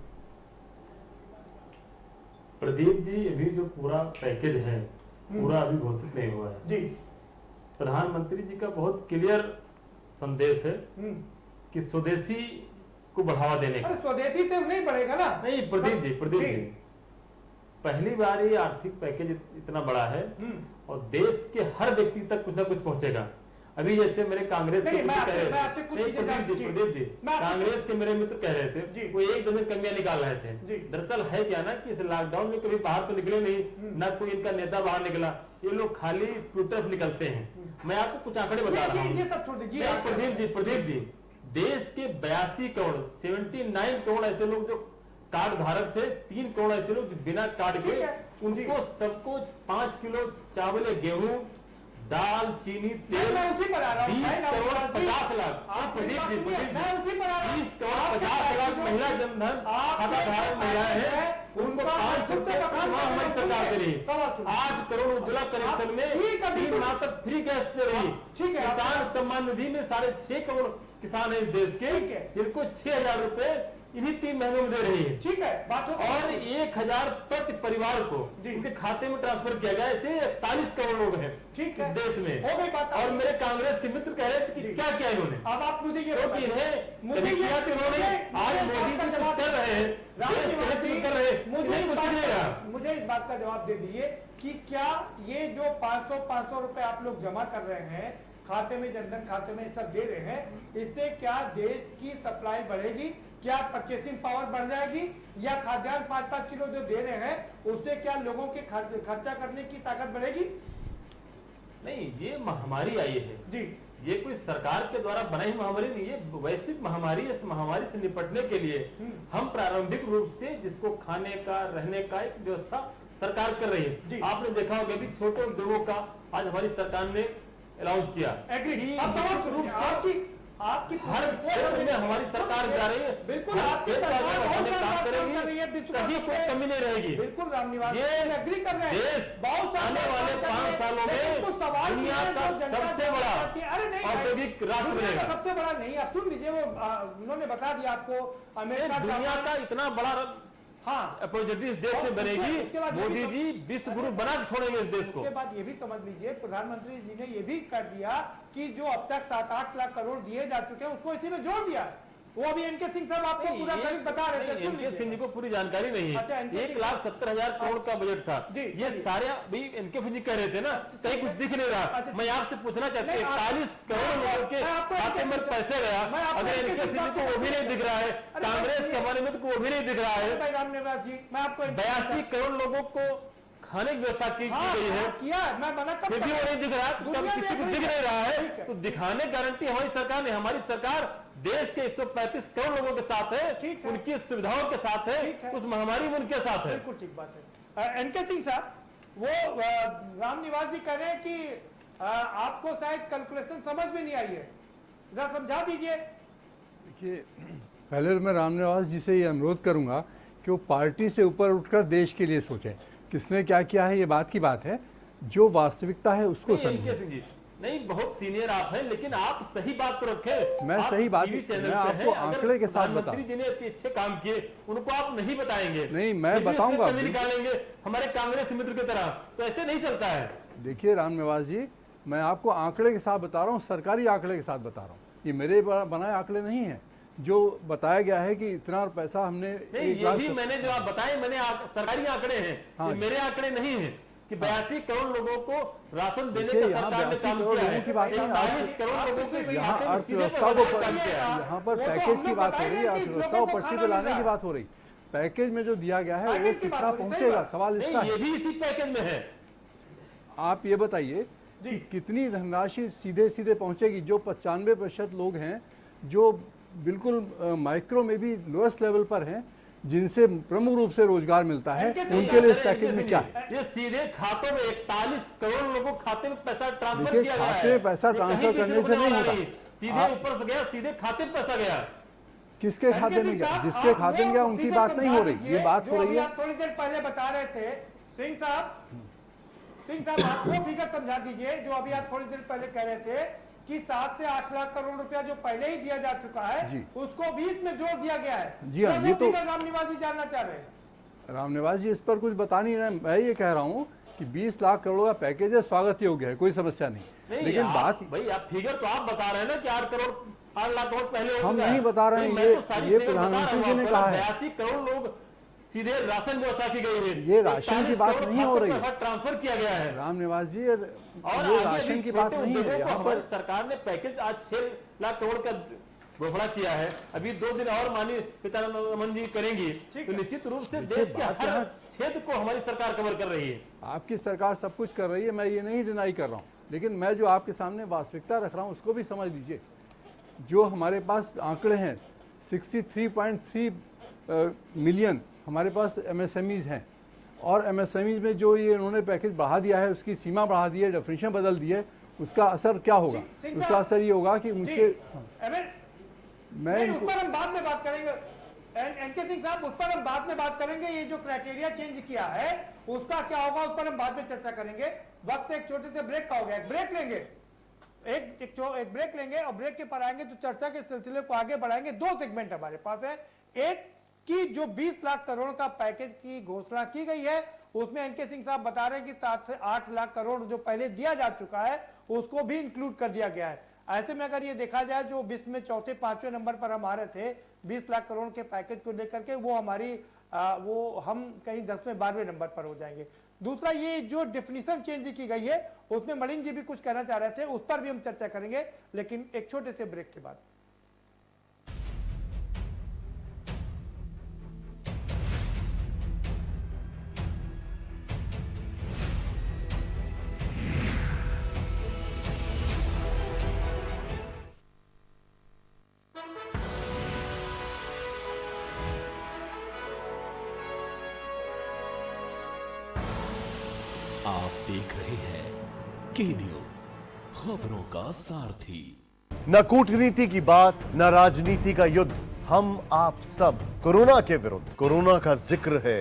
प्रदीप जी, अभी जो पूरा पैकेज है पूरा अभी घोषित नहीं हुआ है
जी।
प्रधानमंत्री जी का बहुत क्लियर संदेश है कि स्वदेशी को बढ़ावा देने का।
अरे स्वदेशी से नहीं बढ़ेगा ना?
नहीं प्रदीप जी, पहली बार ये आर्थिक पैकेज इतना बड़ा है और देश के हर व्यक्ति तक कुछ ना कुछ पहुंचेगा। अभी जैसे मेरे कांग्रेस के मित्र कह रहे थे, प्रदीप जी, कांग्रेस के मेरे मित्र कह रहे थे वो 1 दर्जन कमियां निकाल रहे थे। दरअसल है क्या ना कि इस लॉकडाउन में कभी बाहर तो निकले नहीं, ना कोई इनका नेता बाहर निकला, ये लोग खाली ट्विटर निकलते हैं। मैं आपको कुछ आंकड़े बता रहा हूँ प्रदीप जी, देश के 82 करोड़ 79 करोड़ ऐसे लोग जो कार्ड धारक थे, 3 करोड़ ऐसे लोग जो बिना कार्ड के, उनको सबको 5 किलो चावल, गेहूं, दाल, चीनी, तेल 20 करोड़ 50 लाख। प्रदीप जी, 20 करोड़ 50 लाख महिला जनधन खाता धारक महिलाएं हैं, उनको 5 रुपए हमारी सरकार दे रही है। 8 करोड़ उज्ज्वला कनेक्शन में 3 माह तक फ्री गैस दे रही है। किसान सम्मान निधि में 6.5 करोड़ किसान है इस देश के, जिनको 6,000 रुपए इन्हीं 3 महीनों में दे रही है।
ठीक है, बात
और 1,000 प्रति परिवार को उनके खाते में ट्रांसफर किया गया। ऐसे 41 करोड़ लोग हैं इस देश में।
हो गई बात।
और मेरे कांग्रेस के मित्र कह रहे थे कि क्या किया इन्होंने।
अब आप मुझे ये
क्योंकि इन्हें किया तो इन्होंने, आज मोदी जी कुछ कर रहे हैं, देश कनेक्ट कर रहे हैं, इन्हें कुछ नहीं रहा।
मुझे इस बात का जवाब दे दीजिए कि क्या ये जो 500 रुपए आप लोग जमा कर रहे हैं खाते में, जनधन खाते में सब दे रहे हैं, इससे क्या देश की सप्लाई बढ़ेगी? क्या परचेसिंग पावर बढ़ जाएगी? या खाद्यान्न 5-5 किलो जो दे रहे हैं उससे क्या लोगों के खर्चा करने की ताकत बढ़ेगी?
नहीं, ये महामारी आई है
जी,
ये कोई सरकार के द्वारा बनाई महामारी नहीं, ये वैश्विक महामारी। इस महामारी से निपटने के लिए हम प्रारंभिक रूप से जिसको खाने का, रहने का एक व्यवस्था सरकार कर रही है। आपने देखा होगा अभी छोटे उद्योगों का आज हमारी सरकार ने अनाउंस किया
आपकी
हर क्षेत्र में हमारी सरकार जा रही है,
बिल्कुल
काम करेगी, कहीं कोई कमी नहीं रहेगी।
बिल्कुल रामनिवास,
ये
एग्री कर रहे हैं।
देश आने वाले 5 सालों में दुनिया का सबसे बड़ा औद्योगिक राष्ट्र बनेगा।
सबसे बड़ा नहीं, आप सुन लीजिए, वो उन्होंने बता दिया आपको, अमेरिका
दुनिया का इतना बड़ा अपॉर्चुनिटी इस देश में बनेगी। मोदी जी विश्व गुरु बना के छोड़ेंगे इस देश को।
उसके बाद ये भी समझ लीजिए, प्रधानमंत्री जी ने ये भी कर दिया कि जो अब तक 7-8 लाख करोड़ दिए जा चुके हैं उसको इसी में जोड़ दिया। वो अभी एनके सिंह साहब आपको पूरा गणित बता रहे थे।
एनके सिंह जी को पूरी जानकारी नहीं है। 1,70,000 करोड़ का बजट था, ये सारे अभी एनके सिंह जी कह रहे थे ना, कहीं कुछ दिख नहीं रहा। मैं आपसे पूछना चाहता हूँ, 41 करोड़ लोगों के खाते में पैसे गया, अगर एनके सिंह जी को वो भी नहीं दिख रहा है, कांग्रेस के हमारे मित्र को वो भी नहीं दिख रहा है,
82
करोड़ लोगों को खाने की व्यवस्था की गई है,
किया है, मैं मना कब
फिर भी वो नहीं दिख रहा, तो
दुनिया
जब किसी को
देख
दिख
रही
नहीं रहा
ठीक
है
है।
तो दिखाने गारंटी हमारी सरकार ने, हमारी सरकार देश के 135 करोड़ लोगों के साथ
ठीक
है,
है।
उनकी सुविधाओं के साथ
ठीक
है,
है।
उस महामारी में उनके साथ है।
बिल्कुल ठीक बात है। एनके सिंह साहब, वो रामनिवास जी कह रहे हैं कि आपको शायद कैलकुलेशन समझ में नहीं आई है, जरा समझा दीजिए।
देखिए, पहले तो मैं रामनिवास जी से ये अनुरोध करूंगा कि वो पार्टी से ऊपर उठकर देश के लिए सोचें। किसने क्या किया है ये बात की बात है, जो वास्तविकता है उसको
नहीं, एनके
समझें।
सिंह जी, नहीं, बहुत सीनियर आप हैं, लेकिन आप सही बात तो रखें।
मैं
आप
सही बात-
टीवी चैनल
मैं
पे
आपको
हैं, अगर
आंकड़े के साथ
प्रधानमंत्री जी ने इतने अच्छे काम किए, उनको आप नहीं बताएंगे।
नहीं, मैं
फिर भी उसमें
बताऊंगा।
कमी निकालेंगे हमारे कांग्रेस मित्र की तरह, तो ऐसे नहीं चलता है।
देखिए रामनिवास जी, मैं आपको आंकड़े के साथ बता रहा हूँ, सरकारी आंकड़े के साथ बता रहा हूँ। ये मेरे बनाए आंकड़े नहीं हैं। जो बताया गया है कि इतना पैसा हमने
नहीं, ये भी मैंने जो आप बताए, मैंने सरकारी आंकड़े हैं,
हाँ,
ये मेरे आंकड़े नहीं हैं कि 82 करोड़ लोगों को राशन देने
देखिए,
का
यहाँ
सरकार ने
82
काम
करोड़
किया
लोगों की बात
है,
नहीं,
45 करोड़ लोगों के
यहाँ
खाते में सीधे
अर्थव्यवस्था
पैसा
को
काम किया है।
यहाँ पर
वो तो
पैकेज
हम
की
लोग
बात
बता
हो रही
रहे
है,
हैं कि
अर्थव्यवस्था
लोगों
को
को
पटरी
खाना
पे
मिल
लाने
रहा
की
है।
बात हो रही। पैकेज में जो दिया गया है
पैकेज
वो
की बात
कितना
हो रही, सही
पहुंचेगा,
बात।
सवाल इसका
नहीं,
है।
ये भी इसी पैकेज में है।
आप ये बताइए कि कितनी धनराशि सीधे सीधे पहुंचेगी। जो 95% लोग हैं जो बिल्कुल माइक्रो में भी लोएस्ट लेवल पर हैं, जिनसे प्रमुख रूप से रोजगार मिलता है, उनके लिए इस पैकेज में क्या है?
ये सीधे खातों में 41 करोड़ लोगों के खाते में पैसा ट्रांसफर
देखिए,
किया गया
खाते
है।
में पैसा
ये
ट्रांसफर
कहीं भी
करने से
चुपने
नहीं
वाला
होता।
सीधे
आप-
ऊपर से गया, सीधे खाते में पैसा गया।
किसके खाते में गया? जिसके खाते में गया उनकी बात नहीं हो रही, ये बात हो रही है।
आप थोड़ी देर पहले बता रहे थे सिंह साहब, आप वो फिगर समझा दीजिए जो अभी आप थोड़ी देर पहले कह रहे थे कि 7 से 8 लाख करोड़ रुपया जो पहले ही दिया जा चुका है,
जी।
उसको भी इसमें जोड़ दिया गया है।
जी हाँ,
वो
ये तो-
फिगर रामनिवास जी जानना चाह रहे हैं।
रामनिवास जी इस पर कुछ बता नहीं रहे। मैं ये कह रहा हूँ कि 20 लाख करोड़ का पैकेज है, स्वागत योग्य है, कोई समस्या नहीं।
नहीं,
लेकिन बात
भाई, आप फिगर तो आप बता रहे हैं ना कि 8 लाख करोड़ पहले हो
हम
चुका है।
नहीं बता रहे हैं,
मैं
ये-
तो सारी
ये
फिगर बता रहा
प्रधानमंत्री
हूं
जी ने
आपको।
कहा है।
82 करोड़ लोग सीधे राशन व्यवस्था की गई है।
ये राशन की बात
41
नहीं हो रही है।
करोड़ ट्रांसफर किया गया है।
रामनिवास जी,
और
ये
आगे
राशन
भी
की बात
छोटे
नहीं है।
उद्योगों को
यहाँ
हमारी
पर
सरकार ने पैकेज आज 6 लाख करोड़ का घोषणा किया है। अभी 2 दिन और माननीय सीतारमण जी करेंगी, तो निश्चित रूप से
देखिए,
देश के
बात
हर
यहाँ-
क्षेत्र को हमारी सरकार कवर कर रही है।
आपकी सरकार सब कुछ कर रही है, मैं ये नहीं डिनाई कर रहा हूँ, लेकिन मैं जो आपके सामने वास्तविकता रख रहा हूँ उसको भी समझ लीजिए। जो हमारे पास आंकड़े हैं, 63.3 मिलियन हमारे पास MSMEs हैं, और MSMEs में जो ये उन्होंने पैकेज बढ़ा दिया है, उसकी सीमा बढ़ा दी है, डेफिनेशन बदल दी है, उसका असर क्या होगा?
सिंह
उसका
साहब,
असर ये होगा कि मुझे मैं
नहीं, उस
इनको-
पर हम बाद में बात करेंगे। एनके सिंह साहब, उस पर हम बाद में बात करेंगे। ये जो क्राइटेरिया चेंज किया है उसका क्या होगा, उस पर हम बाद में चर्चा करेंगे। वक्त एक छोटे से ब्रेक का हो गया, एक ब्रेक लेंगे, एक ब्रेक लेंगे और ब्रेक के पर आएंगे तो चर्चा के सिलसिले को आगे बढ़ाएंगे। 2 सेगमेंट हमारे पास है। एक कि जो 20 लाख करोड़ का पैकेज की घोषणा की गई है, उसमें एनके सिंह साहब बता रहे हैं कि 7 से 8 लाख करोड़ जो पहले दिया जा चुका है उसको भी इंक्लूड कर दिया गया है। ऐसे में अगर ये देखा जाए, जो विश्व में 4-5वें नंबर पर हम आ रहे थे 20 लाख करोड़ के पैकेज को लेकर के, वो हमारी वो हम कहीं 10वें-12वें नंबर पर हो जाएंगे। दूसरा, ये जो डेफिनेशन चेंज की गई है उसमें मलिन जी भी कुछ कहना चाह रहे थे, उस पर भी हम चर्चा करेंगे, लेकिन एक छोटे से ब्रेक के बाद।
आप देख रहे हैं के न्यूज, खबरों का सारथी।
न कूटनीति की बात, न राजनीति का युद्ध, हम आप सब कोरोना के विरुद्ध। कोरोना का जिक्र है,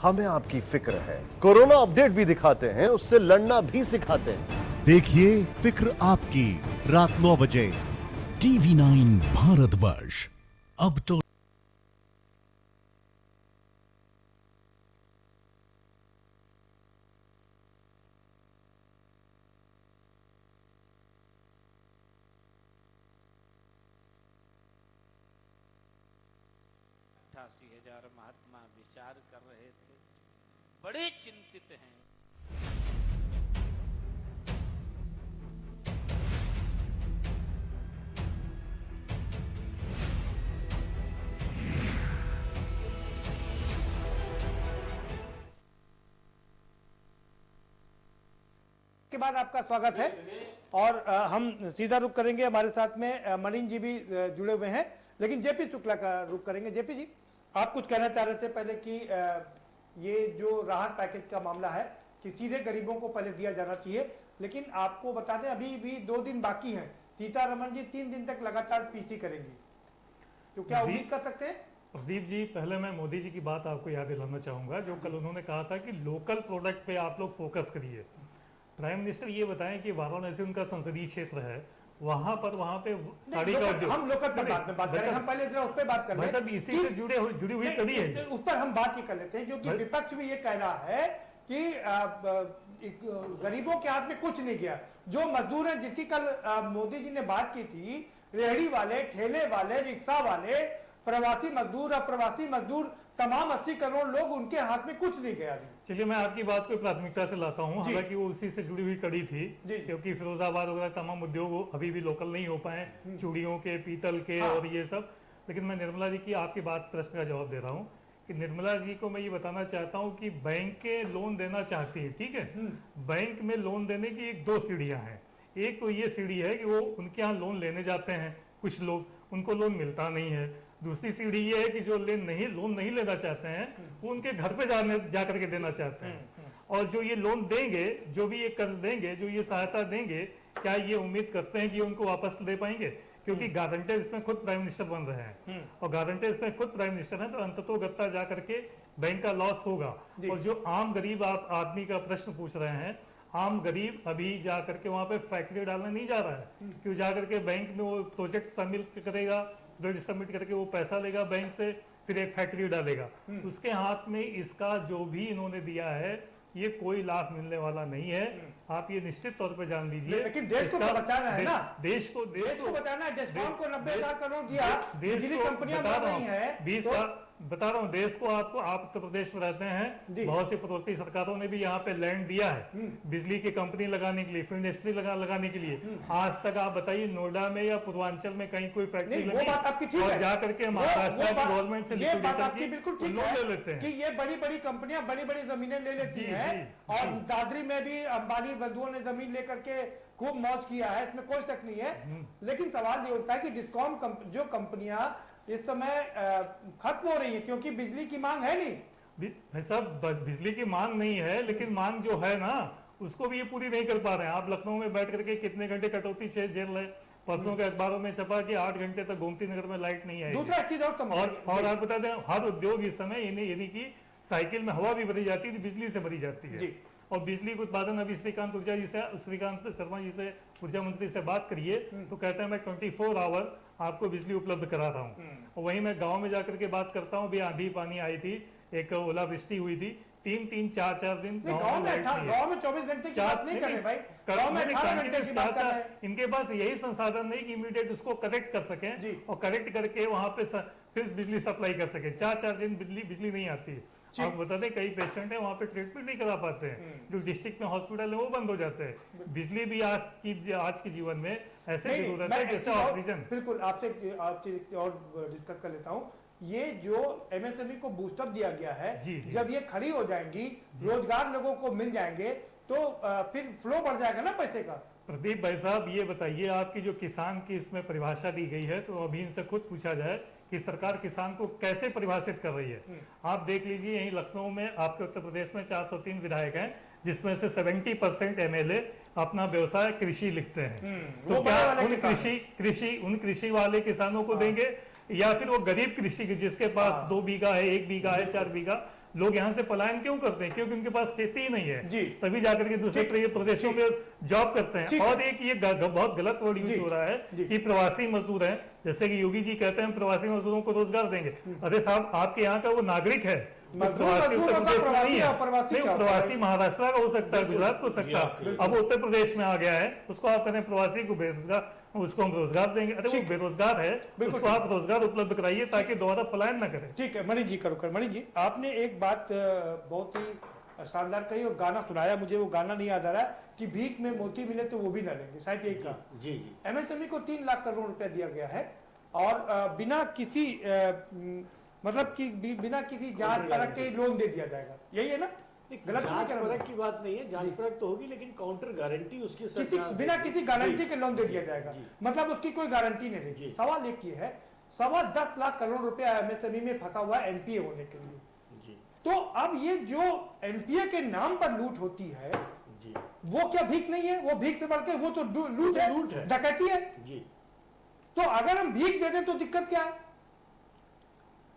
हमें आपकी फिक्र है। कोरोना अपडेट भी दिखाते हैं, उससे लड़ना भी सिखाते हैं।
देखिए फिक्र आपकी, रात 9 बजे
टीवी 9 भारतवर्ष, अब तो
महात्मा विचार कर रहे थे, बड़े चिंतित हैं।
के बाद आपका स्वागत है और हम सीधा रुख करेंगे, हमारे साथ में मनीष जी भी जुड़े हुए हैं, लेकिन जेपी शुक्ला का रुख करेंगे। जेपी जी, आप कुछ कहना चाह रहे थे पहले कि ये जो राहत पैकेज का मामला है कि सीधे गरीबों को पहले दिया जाना चाहिए, लेकिन आपको बता दें अभी भी 2 दिन बाकी हैं। सीतारमण जी 3 दिन तक लगातार पीसी करेंगी, तो क्या उम्मीद कर सकते हैं?
प्रदीप जी, पहले मैं मोदी जी की बात आपको याद दिलाना चाहूंगा, जो कल उन्होंने कहा था कि लोकल प्रोडक्ट पे आप लोग फोकस करिए। प्राइम मिनिस्टर ये बताएं कि वाराणसी उनका संसदीय क्षेत्र है, वहां पे साड़ी का उद्योग,
हम लोकल पर बात करें, हम पहले जरा उस पर बात कर रहे हैं,
इसी से जुड़ी हुई कड़ी है,
उस पर हम बात ही कर लेते हैं, क्योंकि विपक्ष भी ये कह रहा है कि गरीबों के हाथ में कुछ नहीं गया। जो मजदूर हैं, जिसकी कल मोदी जी ने बात की थी, रेहड़ी वाले, ठेले वाले, रिक्शा वाले, प्रवासी मजदूर, अप्रवासी मजदूर, तमाम 80 करोड़ लोग, उनके हाथ में कुछ नहीं गया।
चलिए मैं आपकी बात को प्राथमिकता से लाता हूं, हालांकि वो उसी से जुड़ी हुई कड़ी थी, क्योंकि फिरोजाबाद वगैरह तमाम उद्योग अभी भी लोकल नहीं हो पाए, चूड़ियों के, पीतल के और ये सब। लेकिन मैं निर्मला जी की आपकी बात प्रश्न का जवाब दे रहा हूँ कि निर्मला जी को मैं ये बताना चाहता हूँ कि बैंक के लोन देना चाहती है, ठीक है, बैंक में लोन देने की 2 सीढ़ियां हैं। एक तो ये सीढ़ी है कि वो उनके यहाँ लोन लेने जाते हैं कुछ लोग, उनको लोन मिलता नहीं है। दूसरी सीढ़ी ये है कि जो लोन नहीं लेना चाहते हैं, वो उनके घर पे जा करके देना चाहते हैं। और जो ये लोन देंगे, जो भी ये कर्ज देंगे, जो ये सहायता देंगे, क्या ये उम्मीद करते हैं कि उनको वापस दे पाएंगे? क्योंकि गारंटर इसमें खुद प्राइम मिनिस्टर बन रहे हैं, और गारंटर इसमें खुद प्राइम मिनिस्टर हैं, तो अंततोगत्ता जा करके बैंक का लॉस होगा। और जो आम गरीब आदमी का प्रश्न पूछ रहे हैं, आम गरीब अभी जा करके वहां पे फैक्ट्री डालने नहीं जा रहा है, क्यों जा करके बैंक में वो प्रोजेक्ट सबमिट करेगा, प्रोजेक्ट सबमिट करके वो पैसा लेगा बैंक से, फिर एक फैक्ट्री डालेगा, उसके हाथ में इसका जो भी इन्होंने दिया है ये कोई लाभ मिलने वाला नहीं है। आप ये निश्चित तौर पर जान लीजिए।
लेकिन देश को बचाना है ना,
देश को बचाना है।
डिस्कॉम को 90,000 करोड़ दिया, बिजली कंपनियां बढ़ रही हैं,
बता रहा हूँ देश को। आपको, आप उत्तर प्रदेश में रहते हैं, बहुत सी पूर्ववर्ती सरकारों ने भी यहाँ पे लैंड दिया है बिजली की कंपनी लगाने के लिए, फिर इंडस्ट्री लगाने के लिए। आज तक आप बताइए नोएडा में या पूर्वांचल में कहीं कोई फैक्ट्री लगी और जाकर के महाराष्ट्र की गवर्नमेंट से लोन ले लेते हैं
कि ये बड़ी बड़ी कंपनियां बड़ी बड़ी जमीनें ले लेती हैं, और दादरी में भी अंबानी बंधुओं ने जमीन लेकर के खूब मौज किया है, इसमें कोई शक नहीं है। लेकिन सवाल ये उठता है कि डिस्कॉम जो कंपनियां इस समय खत्म हो रही है, क्योंकि बिजली की मांग है नहीं।
भाई साहब, बिजली की मांग नहीं है, लेकिन मांग जो है ना उसको भी ये पूरी नहीं कर पा रहे हैं। आप लखनऊ में बैठ करके कितने घंटे कटौती झेल रहे, परसों के अखबारों में छपा कि 8 घंटे तक गोमती नगर में लाइट नहीं आई।
दूसरा चीज
और आप बता दें, हर उद्योग इस समय यानी कि साइकिल में हवा भी भरी जाती है, बिजली से भरी जाती है। और बिजली का उत्पादन अभी श्रीकांत शर्मा जी से, ऊर्जा मंत्री से बात करिए तो कहते हैं मैं 24 आवर आपको बिजली उपलब्ध करा रहा हूँ। और वहीं मैं गांव में जाकर के बात करता हूँ, अभी आंधी पानी आई थी, एक ओलावृष्टि हुई थी, 3-3, 4-4 दिन
गांव में 24 घंटे की बात नहीं कर रहे भाई, गांव में 18 घंटे की बात कर रहे हैं।
इनके पास यही संसाधन नहीं कि इमीडिएट उसको करेक्ट कर सकें और करेक्ट करके वहां पे फिर बिजली सप्लाई कर सके। 4-4 दिन बिजली नहीं आती है। आप बता दें, कई पेशेंट है वहाँ पे ट्रीटमेंट नहीं करा पाते हैं, जो डिस्ट्रिक्ट में हॉस्पिटल है वो बंद हो जाते हैं। बिजली भी आज के जीवन में ऐसे जरूरत है जैसे ऑक्सीजन।
बिल्कुल, आपसे और डिस्कस कर लेता हूँ। ये जो एमएसएमई को बूस्टअप दिया गया है, जब ये खड़ी हो जाएंगी, रोजगार लोगों को मिल जाएंगे, तो फिर फ्लो बढ़ जाएगा ना पैसे का।
प्रदीप भाई साहब, ये बताइए, आपकी जो किसान की इसमें परिभाषा दी गई है, तो अभी इनसे खुद पूछा जाए कि सरकार किसान को कैसे परिभाषित कर रही है। आप देख लीजिए, यहीं लखनऊ में आपके उत्तर प्रदेश में 403 विधायक हैं, जिसमें से 70% एमएलए अपना व्यवसाय कृषि लिखते हैं। तो क्या उन कृषि वाले किसानों को देंगे, या फिर वो गरीब कृषि के जिसके पास 2 बीघा है, 1 बीघा है, 4 बीघा, लोग यहाँ से पलायन क्यों करते हैं? क्योंकि उनके पास खेती ही नहीं है, तभी जाकर के दूसरे प्रदेशों में जॉब करते हैं। और एक ये बहुत गलत वर्ड यूज हो रहा है कि प्रवासी मजदूर हैं, जैसे कि योगी जी कहते हैं प्रवासी मजदूरों को रोजगार देंगे। अरे साहब, आपके यहाँ का वो नागरिक है, प्रवासी उत्तर प्रदेश में नहीं है, प्रवासी महाराष्ट्र का हो सकता है, गुजरात को हो सकता है, अब उत्तर प्रदेश में आ गया है, उसको आप कहते हैं प्रवासी को बेरोजगार, उसको हम रोजगार देंगे। अरे वो बेरोजगार है, उसको आप रोजगार उपलब्ध कराइए ताकि दोबारा पलायन न करे।
ठीक है मणि जी, करो मणि जी, आपने एक बात बहुत ही शानदार कही और गाना सुनाया, मुझे वो गाना नहीं याद आ रहा है कि भीख में मोती मिले तो वो भी ना लेंगे, शायद यही कहा।
जी
एमएसएमई को 3 लाख करोड़ रुपया दिया गया है, और बिना किसी मतलब कि बिना किसी जांच परख के लोन दे दिया जाएगा, यही है ना? गलत नहीं
जांच
कह रहा
परख
मैं।
की बात नहीं है, जांच परख तो होगी, लेकिन काउंटर गारंटी उसकी
किसी
सरकार
बिना
देगी।
किसी गारंटी
जी,
के लोन दे दिया जाएगा,
जी।
मतलब उसकी कोई गारंटी नहीं रहेगी।
जी।
सवाल एक ये है, 10.25 लाख करोड़ रुपया एमएसएमई में फंसा हुआ है एनपीए होने के लिए।
जी
तो अब ये जो एनपीए के नाम पर लूट होती है,
जी
वो क्या भीख नहीं है? वो भीख से बढ़ के वो तो लूट है, डकैती है।
जी।
तो अगर हम भीख दे दें तो दिक्कत क्या है?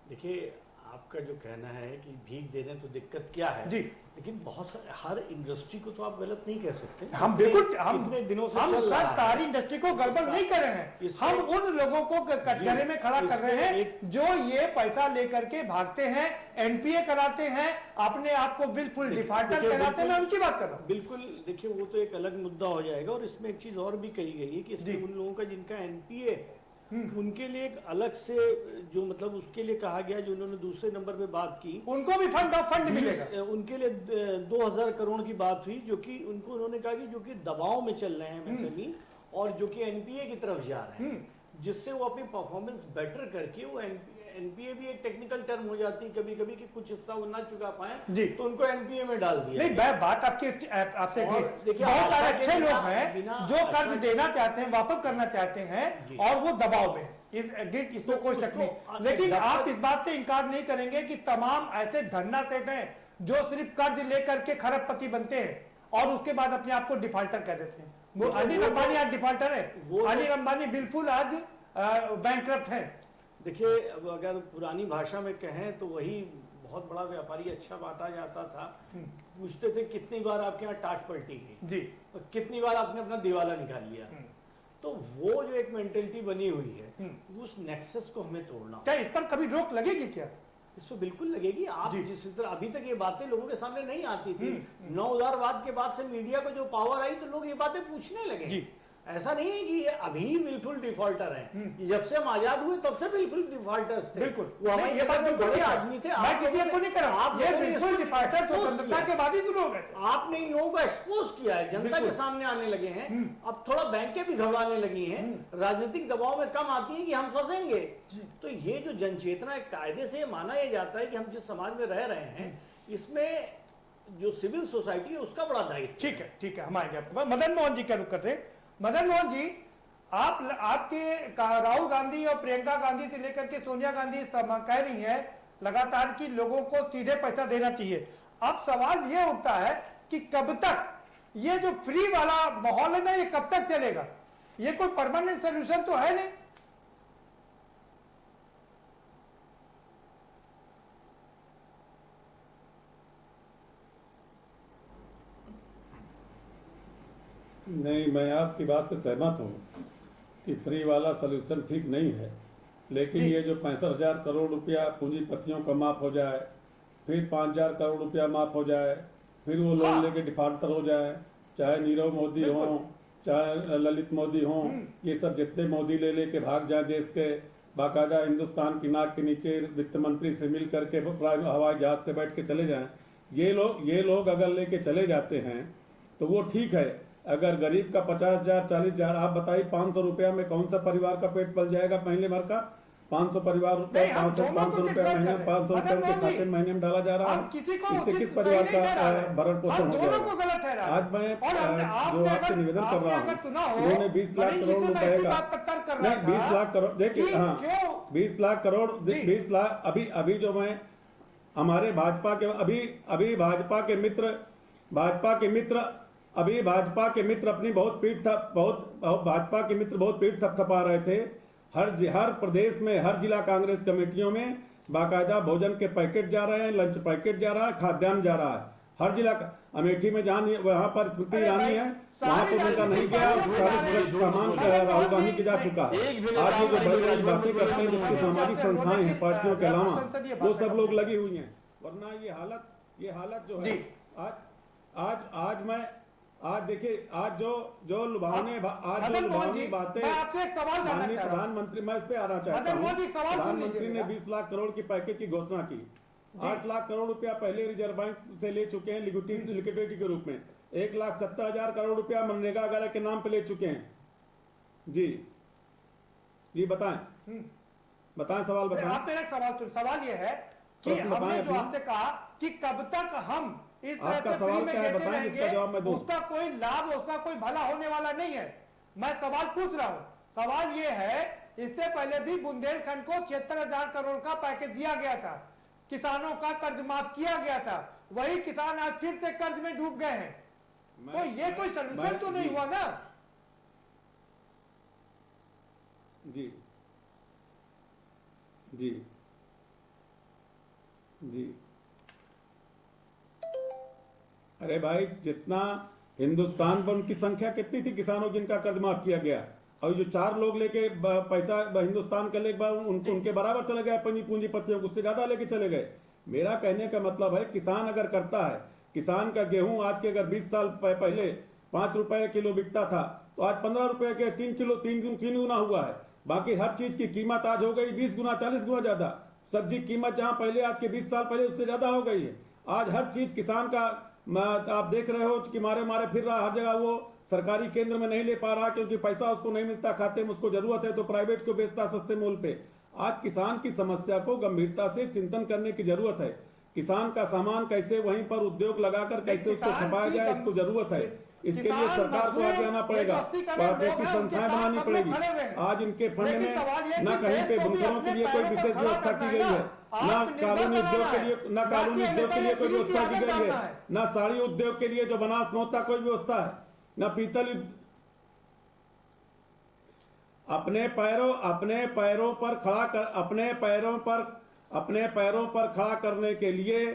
देखिए, आपका जो कहना है कि भीख दे दें तो दिक्कत क्या है
जी,
लेकिन बहुत सारे, हर इंडस्ट्री को तो आप गलत नहीं कह सकते।
हम बिल्कुल हम
इतने दिनों से
हम
चल रहा
सर
है।
सारी इंडस्ट्री को गड़बड़ नहीं कर रहे हैं,
इसमें-
हम उन लोगों को कटघरे में खड़ा कर रहे हैं
इसमें
जो ये पैसा लेकर के भागते हैं, एनपीए कराते हैं, अपने आप को विलफुल डिफॉल्टर
देखिए,
कहलाते हैं। मैं उनकी बात कर रहा हूँ।
बिल्कुल, देखिए वो तो एक अलग मुद्दा हो जाएगा। और इसमें एक चीज और भी कही गई है कि इसमें
जी।
उन लोगों का जिनका एनपीए उनके लिए एक अलग से, जो मतलब उसके लिए कहा गया, जो उन्होंने दूसरे नंबर पे बात की,
उनको भी फंड मिलेगा।
उनके लिए 2000 करोड़ की बात हुई, जो कि उनको उन्होंने कहा कि जो कि दबाव में चल रहे हैं एमएसएमई और जो कि एनपीए की तरफ जा रहे हैं, जिससे वो अपनी परफॉर्मेंस बेटर करके, वो एनपीए भी एक टेक्निकल टर्म हो जाती है कभी कभी कि कुछ हिस्सा वो ना चुका पाए, तो उनको एनपीए में डाल दिया।
नहीं, बात आपसे
और
बहुत
देखिए,
सारे
आशा के
अच्छे लोग
बिना-
हैं
बिना
जो कर्ज
आशा
देना चाहते हैं, वापस करना चाहते हैं, और वो दबाव में इसमें कोई शक नहीं। लेकिन आप इस बात से इनकार नहीं करेंगे कि तमाम ऐसे धन्ना सेठ हैं जो सिर्फ कर्ज लेकर के खरबपति बनते हैं और उसके बाद अपने आप को डिफॉल्टर कह देते हैं। वो अनिल अंबानी आज डिफॉल्टर है, अनिल अंबानी बिल्कुल आज बैंकक्रप्ट है।
देखिए, अब अगर पुरानी भाषा में कहें तो वही बहुत बड़ा व्यापारी अच्छा बांटा जाता था, पूछते थे कितनी बार आपके यहाँ टाट पलटी गई
जी,
और कितनी बार आपने अपना दिवाला निकाल लिया। तो वो जो एक मेंटेलिटी बनी हुई है, उस नेक्सस को हमें तोड़ना।
क्या इस पर कभी रोक लगेगी क्या?
इस पर बिल्कुल लगेगी। आप जिस तरह अभी तक ये बातें लोगों के सामने नहीं आती थी, 9 उदारवाद के बाद से मीडिया को जो पावर आई तो लोग ये बातें पूछने लगे। ऐसा नहीं है कि ये अभी बिल्कुल डिफॉल्टर हैं, जब से हम आजाद हुए तब से बिल्कुल डिफॉल्टर्स थे।
बिल्कुल,
वो हमारे
ये बात बिल्कुल
बड़े
नहीं
आदमी थे।
मैं किसी को नहीं कर रहा,
आप
ये
लोगों ने
बिल्कुल
इसको
डिफॉल्टर
expose
स्वतंत्रता
किया।
के बाद ही शुरू हो गए थे।
आपने इन लोगों को एक्सपोज किया है, जनता के सामने आने लगे हैं। अब थोड़ा बैंकें भी घबराने लगी हैं, राजनीतिक दबाव में कम आती है कि हम फंसेंगे। तो ये जो जनचेतना एक कायदे से माना यह जाता है कि हम जिस समाज में रह रहे हैं, इसमें जो सिविल सोसाइटी है उसका बड़ा दायित्व।
ठीक है, हम आएंगे आपके पास। मदन मोहन जी क्या रुख करते हैं? मदन मोहन जी, आपके राहुल गांधी और प्रियंका गांधी से लेकर के सोनिया गांधी कह रही है लगातार कि लोगों को सीधे पैसा देना चाहिए। अब सवाल ये उठता है कि कब तक ये जो फ्री वाला माहौल है ना, ये कब तक चलेगा? ये कोई परमानेंट सोल्यूशन तो है नहीं।
नहीं, मैं आपकी बात से सहमत हूँ कि फ्री वाला सलूशन ठीक नहीं है, लेकिन ये जो 65,000 करोड़ रुपया पूंजीपतियों का माफ हो जाए, फिर 5,000 करोड़ रुपया माफ हो जाए, फिर वो लोन लेके डिफॉल्टर हो जाए, चाहे नीरव मोदी हो, चाहे ललित मोदी हो, ये सब जितने मोदी ले लेके भाग जाए देश के, बाकायदा हिंदुस्तान की नाक के नीचे वित्त मंत्री से मिल करके हवाई जहाज से बैठ के चले जाएं, ये लोग अगर लेके चले जाते हैं तो वो ठीक है। अगर गरीब का 50,000 40,000, आप बताइए 500 रुपया में कौन सा परिवार का पेट पल जाएगा महीने भर का? 500 परिवार रुपया, 500 रुपया महीने, 500 रुपया उनके खाते में महीने में डाला जा रहा है। इससे किस परिवार का भरण पोषण हो जाएगा? आज मैं जो आपसे निवेदन कर रहा हूँ, उन्होंने 20 लाख करोड़ रुपए का, नहीं 20 लाख करोड़, देखिए हाँ 20 लाख करोड़, 20 लाख अभी जो मैं हमारे भाजपा के मित्र अपनी बहुत भाजपा के मित्र बहुत पीठ थपथपा रहे थे। हर प्रदेश में, हर जिला कांग्रेस कमेटियों में बाकायदा भोजन के पैकेट जा रहे हैं, लंच पैकेट जा रहा है, खाद्यान्न जा रहा है। हर जिला अमेठी में वहां पर स्मृति ईरानी है, वहां पर उनका नहीं गया, सामान राहुल गांधी के जा चुका है। आज ये जो बड़ी बातें करते हैं जिसकी सामाजिक संस्थाएं हैं पार्टियों के अलावा, वो सब लोग लगी हुई हैं। वरना ये हालत जो है आज देखिए, आज जो लुभावनी बातें,
आपसे एक सवाल जानना चाह रहा हूं।
प्रधानमंत्री, मैं इस पे आना चाहता हूँ। प्रधानमंत्री ने 20 लाख करोड़ की पैकेज की घोषणा की, 8 लाख करोड़ रुपया पहले रिजर्व बैंक से ले चुके हैं लिक्विडिटी के रूप में, 1,70,000 करोड़ रुपया मनरेगा वगैरह के नाम पे ले चुके हैं। जी बताएं सवाल बताएं।
आप मेरा सवाल ये है कि हमने जो आपसे कहा कि कब तक हम इस तरह
आपका
से
सवाल
फ्री में
क्या है
देते
बताएं,
रहेंगे,
इसका जवाब मैं दूं।
उसका कोई लाभ, उसका कोई भला होने वाला नहीं है। मैं सवाल पूछ रहा हूं, सवाल ये है, इससे पहले भी बुंदेलखंड को 76,000 करोड़ का पैकेज दिया गया था, किसानों का कर्ज माफ किया गया था, वही किसान आज फिर से कर्ज में डूब गए हैं। तो ये कोई सोल्यूशन तो नहीं हुआ ना।
जी जी जी अरे भाई, जितना हिंदुस्तान पर उनकी संख्या कितनी थी किसानों जिनका कर्ज माफ किया गया, और जो 4 लोग लेके पैसा हिंदुस्तान के लेके उनके बराबर चले गए अपनी पूंजीपतियों को, उससे ज्यादा लेके चले गए। मेरा कहने का मतलब है, किसान अगर करता है, किसान का गेहूं आज के अगर 20 साल पहले 5 रुपए किलो बिकता था, तो आज 15 रुपए के 3 गुना हुआ है। बाकी हर चीज की कीमत आज हो गई 20 गुना 40 गुना ज्यादा। सब्जी कीमत जहां पहले आज के 20 साल पहले उससे ज्यादा हो गई है। आज हर चीज किसान का आप देख रहे हो कि मारे फिर रहा, हर जगह वो सरकारी केंद्र में नहीं ले पा रहा क्योंकि पैसा उसको नहीं मिलता खाते में, उसको जरूरत है तो प्राइवेट को बेचता सस्ते मूल्य पे। आज किसान की समस्या को गंभीरता से चिंतन करने की जरूरत है। किसान का सामान कैसे वहीं पर उद्योग लगाकर कैसे उसको खपाया जाए, इसको जरूरत है। इसके लिए सरकार को आगे आना पड़ेगा, कॉर्पोरेट की संस्थाएं बनानी पड़ेगी। आज इनके फंड में न कहीं पे बुनकरों के लिए कोई विशेष व्यवस्था की गई है, न कानूनी उद्योग के लिए कोई व्यवस्था की गई है, न साड़ी उद्योग के लिए जो बनास नौता कोई व्यवस्था है, न पीतल। अपने पैरों पर खड़ा करने के लिए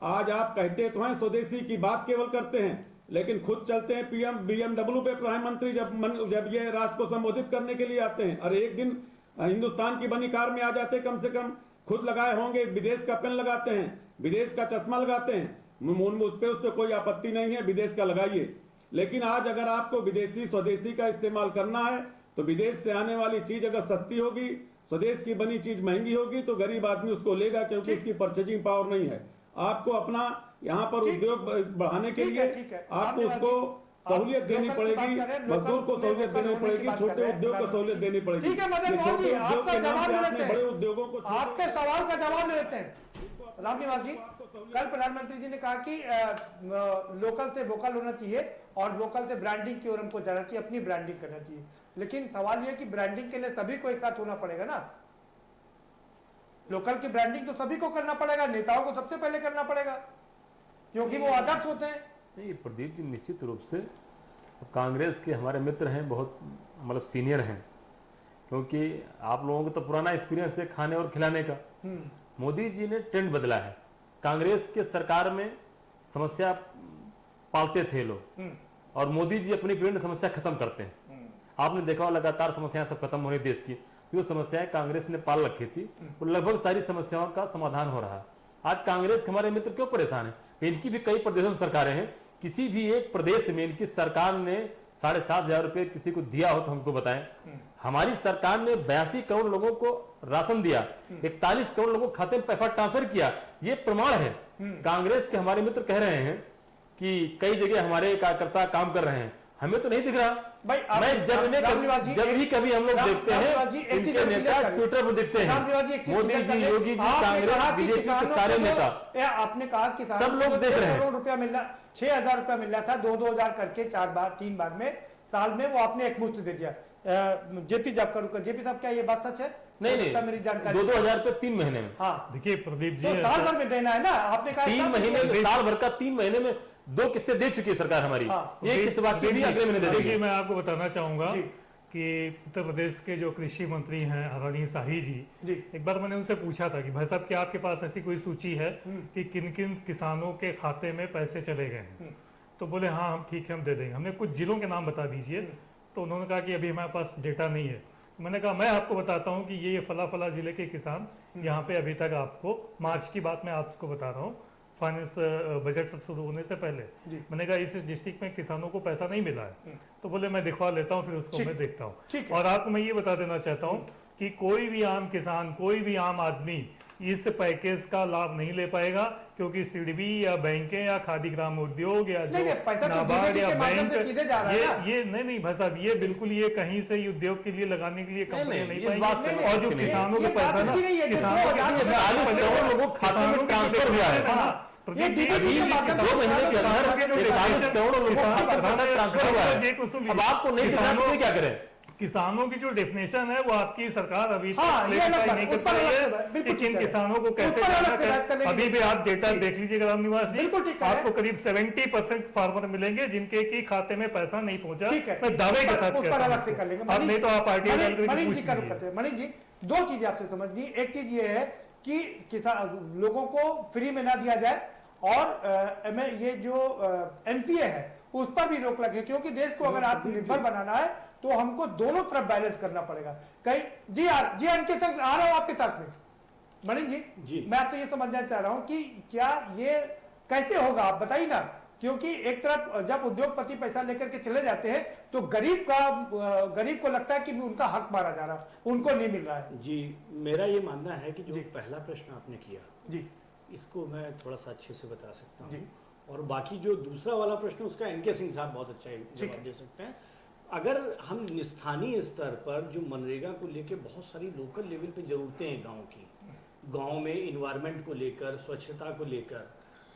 आज आप कहते तो हैं स्वदेशी की बात केवल करते हैं, लेकिन खुद चलते हैं BMW पे प्रधानमंत्री जब ये राष्ट्र को संबोधित करने के लिए आते हैं। और एक दिन हिंदुस्तान की बनी कार में आ जाते, कम से कम खुद लगाए होंगे, विदेश का पेन लगाते हैं, विदेश का चश्मा लगाते हैं। उस पर कोई आपत्ति नहीं है, विदेश का लगाइए। लेकिन आज अगर आपको विदेशी स्वदेशी का इस्तेमाल करना है, तो विदेश से आने वाली चीज अगर सस्ती होगी, स्वदेश की बनी चीज महंगी होगी, तो गरीब आदमी उसको लेगा, क्योंकि इसकी परचेजिंग पावर नहीं है। आपको अपना यहाँ पर उद्योग बढ़ाने के लिए आपको उसको सहूलियत देनी पड़ेगी, मजदूर को सहूलियत देनी पड़ेगी, छोटे उद्योग को सहूलियत देनी पड़ेगी।
ठीक है मदन मोहन जी, आपका जवाब लेते हैं,
बड़े उद्योगों को
आपके सवाल का जवाब लेते हैं। रामनिवास जी, कल प्रधानमंत्री जी ने कहा कि लोकल से वोकल होना चाहिए और वोकल से ब्रांडिंग की ओर हमको जाना चाहिए, अपनी ब्रांडिंग करना चाहिए। लेकिन सवाल यह कि ब्रांडिंग के लिए सभी को एक साथ होना पड़ेगा ना। लोकल की ब्रांडिंग तो सभी को करना पड़ेगा, नेताओं को सबसे पहले करना पड़ेगा, क्योंकि वो आदर्श होते हैं।
नहीं, प्रदीप जी निश्चित रूप से कांग्रेस के हमारे मित्र हैं, बहुत मतलब सीनियर हैं, क्योंकि आप लोगों को तो पुराना एक्सपीरियंस है खाने और खिलाने का। मोदी जी ने ट्रेंड बदला है। कांग्रेस के सरकार में समस्या पालते थे लोग, और मोदी जी अपनी पीढ़ी में समस्या खत्म करते हैं। आपने देखा लगातार समस्याएं सब खत्म हो रही देश की, जो समस्याएं कांग्रेस ने पाल रखी थी, वो लगभग सारी समस्याओं का समाधान हो रहा है। आज कांग्रेस के हमारे मित्र क्यों परेशान है? इनकी भी कई प्रदेशों में सरकारें हैं, किसी भी एक प्रदेश में इनकी सरकार ने 7,500 रुपए किसी को दिया हो तो हमको बताएं। हमारी सरकार ने 82 करोड़ लोगों को राशन दिया, 41 करोड़ लोगों के खाते में पैसा ट्रांसफर किया, ये प्रमाण है। कांग्रेस के हमारे मित्र कह रहे हैं कि कई जगह हमारे कार्यकर्ता काम कर रहे हैं, हमें तो नहीं दिख रहा। मैं जब भी कभी हम लोग देखते हैं इनके नेता ट्विटर पर दिखते हैं, मोदी जी, योगी जी, कांग्रेस, बीजेपी के सारे नेता,
आपने कहा कि
सब लोग देख रहे हैं।
करोड़ रुपया मिल रहा, 6,000 रुपया मिल रहा था, 2-2 करके 3 बार में, साल में वो आपने एक मुश्त दे दिया। जेपी साहब क्या ये बात सच है?
नहीं,
मेरी जानकारी
2,000 रुपए 3 महीने में।
हाँ, देखिए प्रदीप जी,
तो साल भर में देना है ना, आपने कहा
3 महीने में, साल भर का 3 महीने में 2 किस्तें दे चुकी है सरकार हमारी। एक किस्त बाकी भी अगले महीने दे देगी।
मैं आपको बताना चाहूंगा कि उत्तर प्रदेश के जो कृषि मंत्री हैं आदरणीय शाही जी, एक बार मैंने उनसे पूछा था कि भाई साहब क्या आपके पास ऐसी कोई सूची है कि किन किन किसानों के खाते में पैसे चले गए हैं? तो बोले हाँ हम ठीक है, हम दे देंगे। हमने कुछ जिलों के नाम बता दीजिए, तो उन्होंने कहा कि अभी हमारे पास डेटा नहीं है। मैंने कहा मैं आपको बताता हूँ कि ये फला जिले के किसान यहाँ पे अभी तक, आपको मार्च की बात मैं आपको बता रहा हूँ, फाइनेंस बजट सब शुरू होने से पहले मैंने कहा इस डिस्ट्रिक्ट में किसानों को पैसा नहीं मिला है। तो बोले मैं दिखवा लेता हूँ, फिर उसको मैं देखता हूँ। और आपको मैं ये बता देना चाहता हूँ कि कोई भी आम किसान, कोई भी आम आदमी इस पैकेज का लाभ नहीं ले पाएगा, क्योंकि सिडबी या बैंकें या खादी ग्राम उद्योग या नाबार्ड या बैंक, ये नहीं भाई साहब, ये बिल्कुल ये कहीं से उद्योग के लिए लगाने के लिए कंपनी नहीं पाएगी। और जो किसानों के पैसा ना, किसानों के खाते में ट्रांसफर हुआ है,
ये DBT के माध्यम से
2 महीने के अंदर 41 करोड़ लोगों को 70% ट्रांसफर हुआ है। अब आपको नहीं दिख रहा तो क्या करें?
किसानों की जो डेफिनेशन है वो आपकी सरकार अभी तक
हाँ,
क्लैरिफाई नहीं कर पाई है कि किन किसानों को कैसे करना है। अभी भी आप डेटा देख लीजिए ग्राम निवासी, आपको करीब 70% फार्मर मिलेंगे जिनके की खाते में पैसा नहीं पहुंचा। मैं दावे के साथ कहता हूं, अब नहीं तो आप आरटीआई डाल करके पूछ लीजिए।
मनीष जी, 2 चीजें आपसे समझनी। एक चीज ये है कि किसान लोगों को फ्री में ना दिया जाए, और ये जो एनपीए है उस पर भी रोक लगे, क्योंकि देश को अगर आत्मनिर्भर बनाना है तो हमको दोनों तरफ बैलेंस करना पड़ेगा। कहीं जी इनके तक आ रहा हूं आपके साथ में मनीष जी, मैं आपसे ये समझना चाह रहा हूं कि क्या ये कैसे होगा, आप बताइए ना। क्योंकि एक तरफ जब उद्योगपति पैसा लेकर के चले जाते हैं तो गरीब को लगता है कि उनका हक मारा जा रहा है, उनको नहीं मिल रहा है।
जी, मेरा ये मानना है कि जो पहला प्रश्न आपने किया
जी,
इसको मैं थोड़ा सा अच्छे से बता सकता हूँ, और बाकी जो दूसरा वाला प्रश्न उसका एनके सिंह साहब बहुत अच्छा जवाब दे सकते हैं। अगर हम स्थानीय स्तर पर जो मनरेगा को लेकर बहुत सारी लोकल लेवल पे जरूरतें हैं गांव की, गांव में इन्वायरमेंट को लेकर, स्वच्छता को लेकर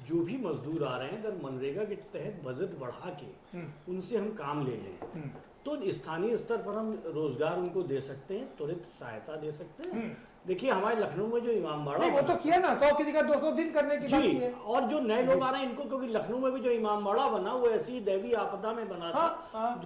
जो भी मजदूर आ रहे हैं, अगर मनरेगा के तहत बजट बढ़ा के उनसे हम काम ले लें तो स्थानीय स्तर पर हम रोजगार उनको दे सकते हैं, त्वरित सहायता दे सकते हैं। देखिए हमारे लखनऊ में जो इमामबाड़ा,
वो तो किया ना, 100 की जगह 200 दिन करने की बात की है।
और जो नए लोग आ रहे हैं इनको, क्योंकि लखनऊ में भी जो इमामबाड़ा बना वो ऐसी दैवी आपदा में बना था,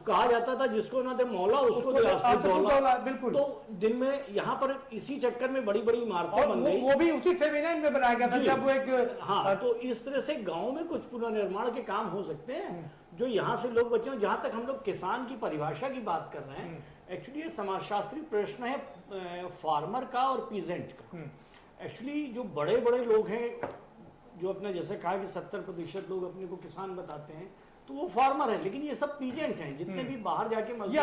कहा जाता था जिसको ना दे मौला उसको दे आसुदौला।
बिल्कुल।
तो दिन में यहाँ पर इसी चक्कर में बड़ी बड़ी इमारतें बन गई,
वो भी उसी फेमिनाइन में बनाया गया था जब वो एक।
हाँ, तो इस तरह से गाँव में कुछ पुनर्निर्माण के काम हो सकते हैं जो यहाँ से लोग बचे। जहाँ तक हम लोग किसान की परिभाषा की बात कर रहे हैं, एक्चुअली ये समाजशास्त्री प्रश्न है फार्मर का और पीजेंट का। एक्चुअली जो बड़े बड़े लोग हैं, जो अपने जैसे कहा कि 70% लोग अपने को किसान बताते हैं, तो वो फार्मर है, लेकिन ये सब पीजेंट हैं। जितने भी बाहर जाके मजदूर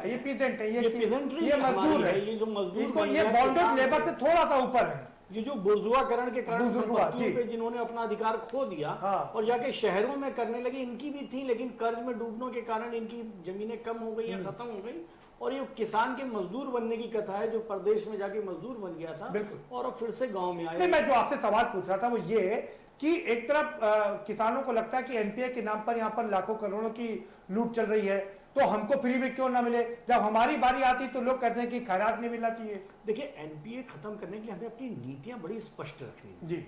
ये पीजेंट है, ये
पीजेंट्री,
ये मजदूर है,
ये जो मजदूर,
ये बॉन्डेड लेबर से थोड़ा सा ऊपर है।
ये जो बुर्जुआकरण के कारण संपत्तियों पे जिन्होंने अपना अधिकार खो दिया और जाके शहरों में करने लगे, इनकी भी थी, लेकिन कर्ज में डूबने के कारण इनकी जमीनें कम हो गई या खत्म हो गई। और ये किसान के मजदूर बनने की कथा है, जो प्रदेश में जाके मजदूर बन गया था और अब फिर से गांव में आया।
मैं जो आपसे सवाल पूछ रहा था वो ये कि एक तरफ किसानों को लगता है कि एनपीए के नाम पर यहाँ पर लाखों करोड़ों की लूट चल रही है, तो हमको फ्री में क्यों ना मिले। जब हमारी बारी आती तो लोग कहते हैं कि खैरात नहीं मिलना चाहिए।
देखिए, एनपीए खत्म करने के लिए हमें अपनी नीतियां बड़ी स्पष्ट रखनी
जी,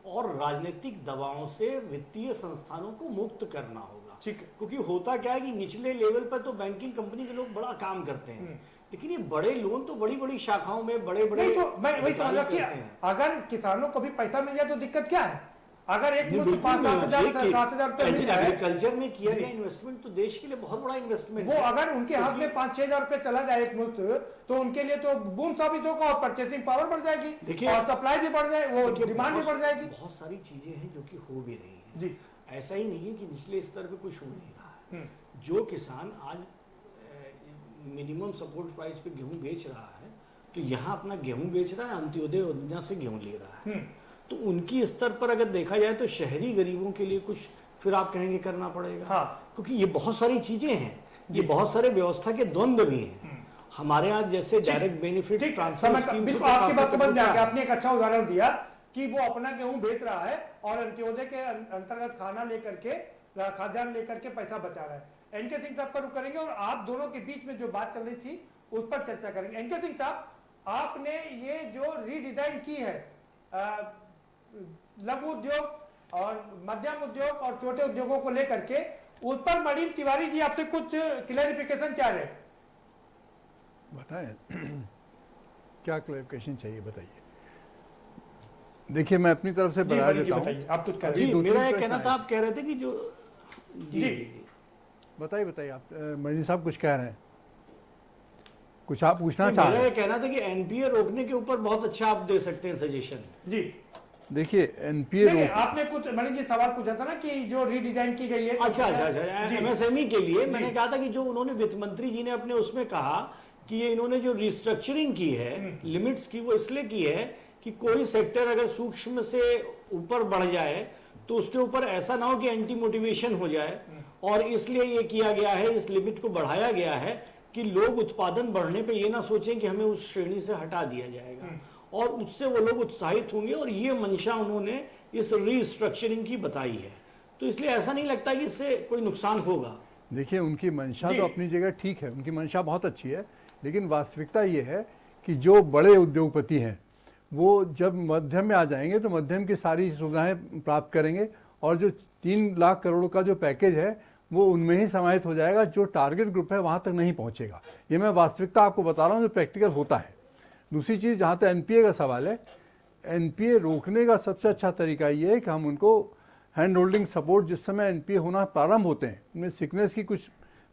और राजनीतिक दबावों से वित्तीय संस्थानों को मुक्त करना होगा।
ठीक है,
क्योंकि होता क्या है कि निचले लेवल पर तो बैंकिंग कंपनी के लोग बड़ा काम करते हैं, लेकिन ये बड़े लोन तो बड़ी बड़ी शाखाओं में बड़े बड़े,
तो मैं वही समझ रहा हूं, अगर किसानों को भी पैसा मिल जाए तो दिक्कत क्या है। अगर एक 5,000-7,000
एग्रीकल्चर में किया गया इन्वेस्टमेंट तो देश के लिए बहुत बड़ा इन्वेस्टमेंट
वो अगर उनके हाथ में 5-6 हजार रुपए चला जाए एक मुश्त, तो उनके लिए तो बूम साबित होगा और परचेसिंग पावर बढ़ जाएगी,
देखिए,
और सप्लाई भी बढ़ जाए, वो डिमांड भी बढ़ जाएगी।
बहुत सारी चीजें हैं जो कि हो भी रही है
जी।
ऐसा ही नहीं है कि निचले स्तर पे कुछ हो नहीं रहा है। जो किसान आज मिनिमम सपोर्ट प्राइस पे गेहूं बेच रहा है, तो यहाँ अपना गेहूं बेच रहा है, अंत्योदय योजना से गेहूं ले रहा है, तो उनकी स्तर पर अगर देखा जाए तो शहरी गरीबों के लिए कुछ फिर आप कहेंगे करना पड़ेगा। क्योंकि ये बहुत सारी चीजें हैं, ये बहुत सारे व्यवस्था के द्वंद्व भी हैं। हमारे यहाँ जैसे डायरेक्ट बेनिफिट ट्रांसफर स्कीम,
आपकी बात समझ में आ गया। आपने एक अच्छा उदाहरण दिया कि वो अपना गेहूं बेच रहा है और अंत्योदय के अंतर्गत खाना लेकर के, खाद्यान्न लेकर के पैसा बचा रहा है। एनके सिंह साहब पर करेंगे और आप दोनों के बीच में जो बात चल रही थी उस पर चर्चा करेंगे। एनके सिंह साहब, आपने ये जो रीडिजाइन की है लघु उद्योग और मध्यम उद्योग और छोटे उद्योगों को लेकर के, उस पर मरीन तिवारी जी आपसे कुछ क्लैरिफिकेशन चाह रहे हैं।
बताएं क्या क्लैरिफिकेशन चाहिए, बताइए। देखिए, मैं अपनी तरफ से बता देता हूं।
आप कुछ कह रहे हैं।
मेरा ये कहना था, आप कह रहे थे कि जो
जी बताइए आप मरीन साहब कुछ कह रहे हैं, कुछ आप पूछना चाह रहे हैं।
मेरा ये कहना था कि एनपीए रोकने के ऊपर बहुत अच्छा आप दे सकते हैं सजेशन।
जी
देखिए, एनपीए
आपने कुछ मनीष जी सवाल पूछा था ना कि जो रीडिजाइन की गई है।
अच्छा, एमएसएमई के लिए मैंने कहा था कि जो उन्होंने वित्त मंत्री जी ने अपने उसमें कहा कि ये इन्होंने जो रिस्ट्रक्चरिंग की है लिमिट्स की, वो इसलिए की है कि कोई सेक्टर अगर सूक्ष्म से ऊपर बढ़ जाए तो उसके ऊपर ऐसा ना हो कि एंटी मोटिवेशन हो जाए, और इसलिए ये किया गया है, इस लिमिट को बढ़ाया गया है कि लोग उत्पादन बढ़ने पे ये ना सोचें कि हमें उस श्रेणी से हटा दिया जाएगा। और उससे वो लोग उत्साहित होंगे, और ये मंशा उन्होंने इस रीस्ट्रक्चरिंग की बताई है। तो इसलिए ऐसा नहीं लगता कि इससे कोई नुकसान होगा।
देखिए, उनकी मंशा तो अपनी जगह ठीक है, उनकी मंशा बहुत अच्छी है, लेकिन वास्तविकता ये है कि जो बड़े उद्योगपति हैं वो जब मध्यम में आ जाएंगे तो मध्यम की सारी सुविधाएं प्राप्त करेंगे, और जो 3 लाख करोड़ का जो पैकेज है वो उनमें ही समाहित हो जाएगा। जो टारगेट ग्रुप है वहाँ तक नहीं पहुँचेगा। ये मैं वास्तविकता आपको बता रहा हूँ, जो प्रैक्टिकल होता है। दूसरी चीज़, जहाँ तक एनपीए का सवाल है, एनपीए रोकने का सबसे अच्छा तरीका ये है कि हम उनको हैंड होल्डिंग सपोर्ट, जिस समय एनपीए होना प्रारंभ होते हैं, उनमें सिकनेस की कुछ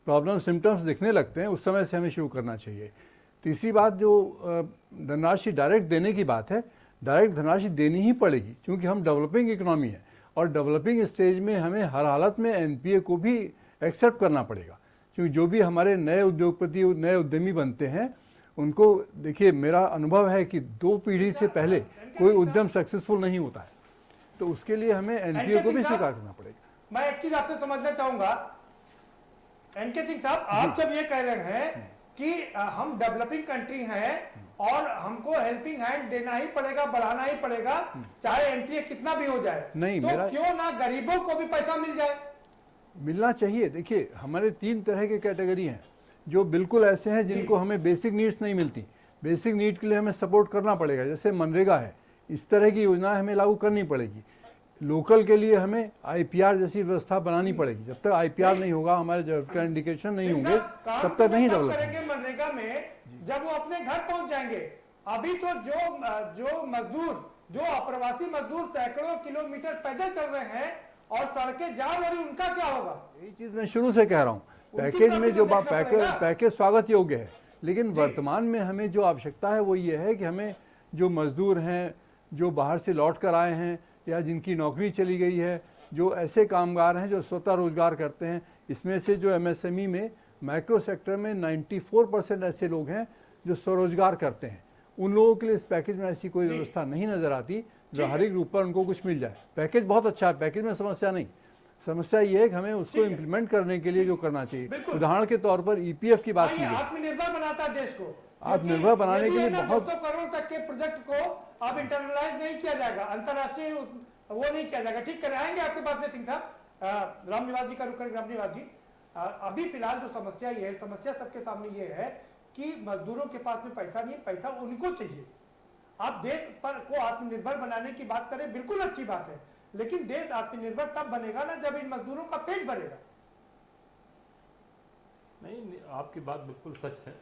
प्रॉब्लम सिम्टम्स दिखने लगते हैं, उस समय से हमें शुरू करना चाहिए। तीसरी बात, जो धनराशि डायरेक्ट देने की बात है, डायरेक्ट धनराशि देनी ही पड़ेगी, क्योंकि हम डेवलपिंग इकोनॉमी है, और डेवलपिंग स्टेज में हमें हर हालत में एनपीए को भी एक्सेप्ट करना पड़ेगा। क्योंकि जो भी हमारे नए उद्योगपति, नए उद्यमी बनते हैं, उनको देखिए, मेरा अनुभव है कि 2 पीढ़ी से पहले कोई उद्यम सक्सेसफुल नहीं होता है, तो उसके लिए हमें एनपीए को भी स्वीकार करना पड़ेगा।
मैं एक चीज आपसे समझना चाहूंगा, एनके सिंह साहब, आप जब ये कह रहे हैं कि हम डेवलपिंग कंट्री हैं और हमको हेल्पिंग हैंड देना ही पड़ेगा, बढ़ाना ही पड़ेगा, चाहे एनपीए कितना भी हो जाए,
नहीं,
तो क्यों ना गरीबों को भी पैसा मिल जाए?
मिलना चाहिए। देखिए, हमारे 3 तरह के कैटेगरी हैं, जो बिल्कुल ऐसे हैं जिनको हमें बेसिक नीड्स नहीं मिलती। बेसिक नीड के लिए हमें सपोर्ट करना पड़ेगा, जैसे मनरेगा है, इस तरह की योजनाएं हमें लागू करनी पड़ेगी। लोकल के लिए हमें आईपीआर जैसी व्यवस्था बनानी पड़ेगी। जब तक आईपीआर नहीं होगा, हमारे जरूरत इंडिकेशन नहीं होंगे, तब तक नहीं डेवलप
करेंगे मनरेगा में, जब वो अपने घर पहुंच जाएंगे। अभी तो जो मजदूर, जो अप्रवासी मजदूर सैकड़ों किलोमीटर पैदल चल रहे हैं और सड़कें जाम हो रही, उनका क्या होगा?
यही चीज मैं शुरू से कह रहा हूँ। पैकेज में जो पैकेज स्वागत योग्य है, लेकिन वर्तमान में हमें जो आवश्यकता है वो ये है कि हमें जो मजदूर हैं, जो बाहर से लौट कर आए हैं, या जिनकी नौकरी चली गई है, जो ऐसे कामगार हैं जो स्वतः रोजगार करते हैं, इसमें से जो एमएसएमई में, माइक्रो सेक्टर में 94% ऐसे लोग हैं जो स्वरोजगार करते हैं। उन लोगों के लिए इस पैकेज में ऐसी कोई व्यवस्था नहीं नजर आती जो हर रूप पर उनको कुछ मिल जाए। पैकेज बहुत अच्छा है, पैकेज में समस्या नहीं। समस्या ये है कि हमें उसको इम्प्लीमेंट करने के लिए जो करना चाहिए। उदाहरण के तौर पर ईपीएफ की बात की है,
आत्मनिर्भर बनाता है देश को।
आत्मनिर्भर बनाने के लिए बहुत
200 करोड़ तक के प्रोजेक्ट को अब इंटरनलाइज नहीं किया जाएगा, अंतरराष्ट्रीय वो नहीं किया जाएगा। ठीक कर आएंगे आपके पास में सिंह साहब। रामनिवास जी का रुक करेंगे। रामनिवास जी, अभी फिलहाल जो समस्या ये है, समस्या सबके सामने ये है कि मजदूरों के पास में पैसा नहीं है, पैसा उनको चाहिए। आप देश पर को आत्मनिर्भर बनाने की बात करें, बिल्कुल अच्छी बात है, लेकिन देश आत्मनिर्भर तब बनेगा ना जब इन मजदूरों का पेट भरेगा।
नहीं, आपकी बात बिल्कुल सच है,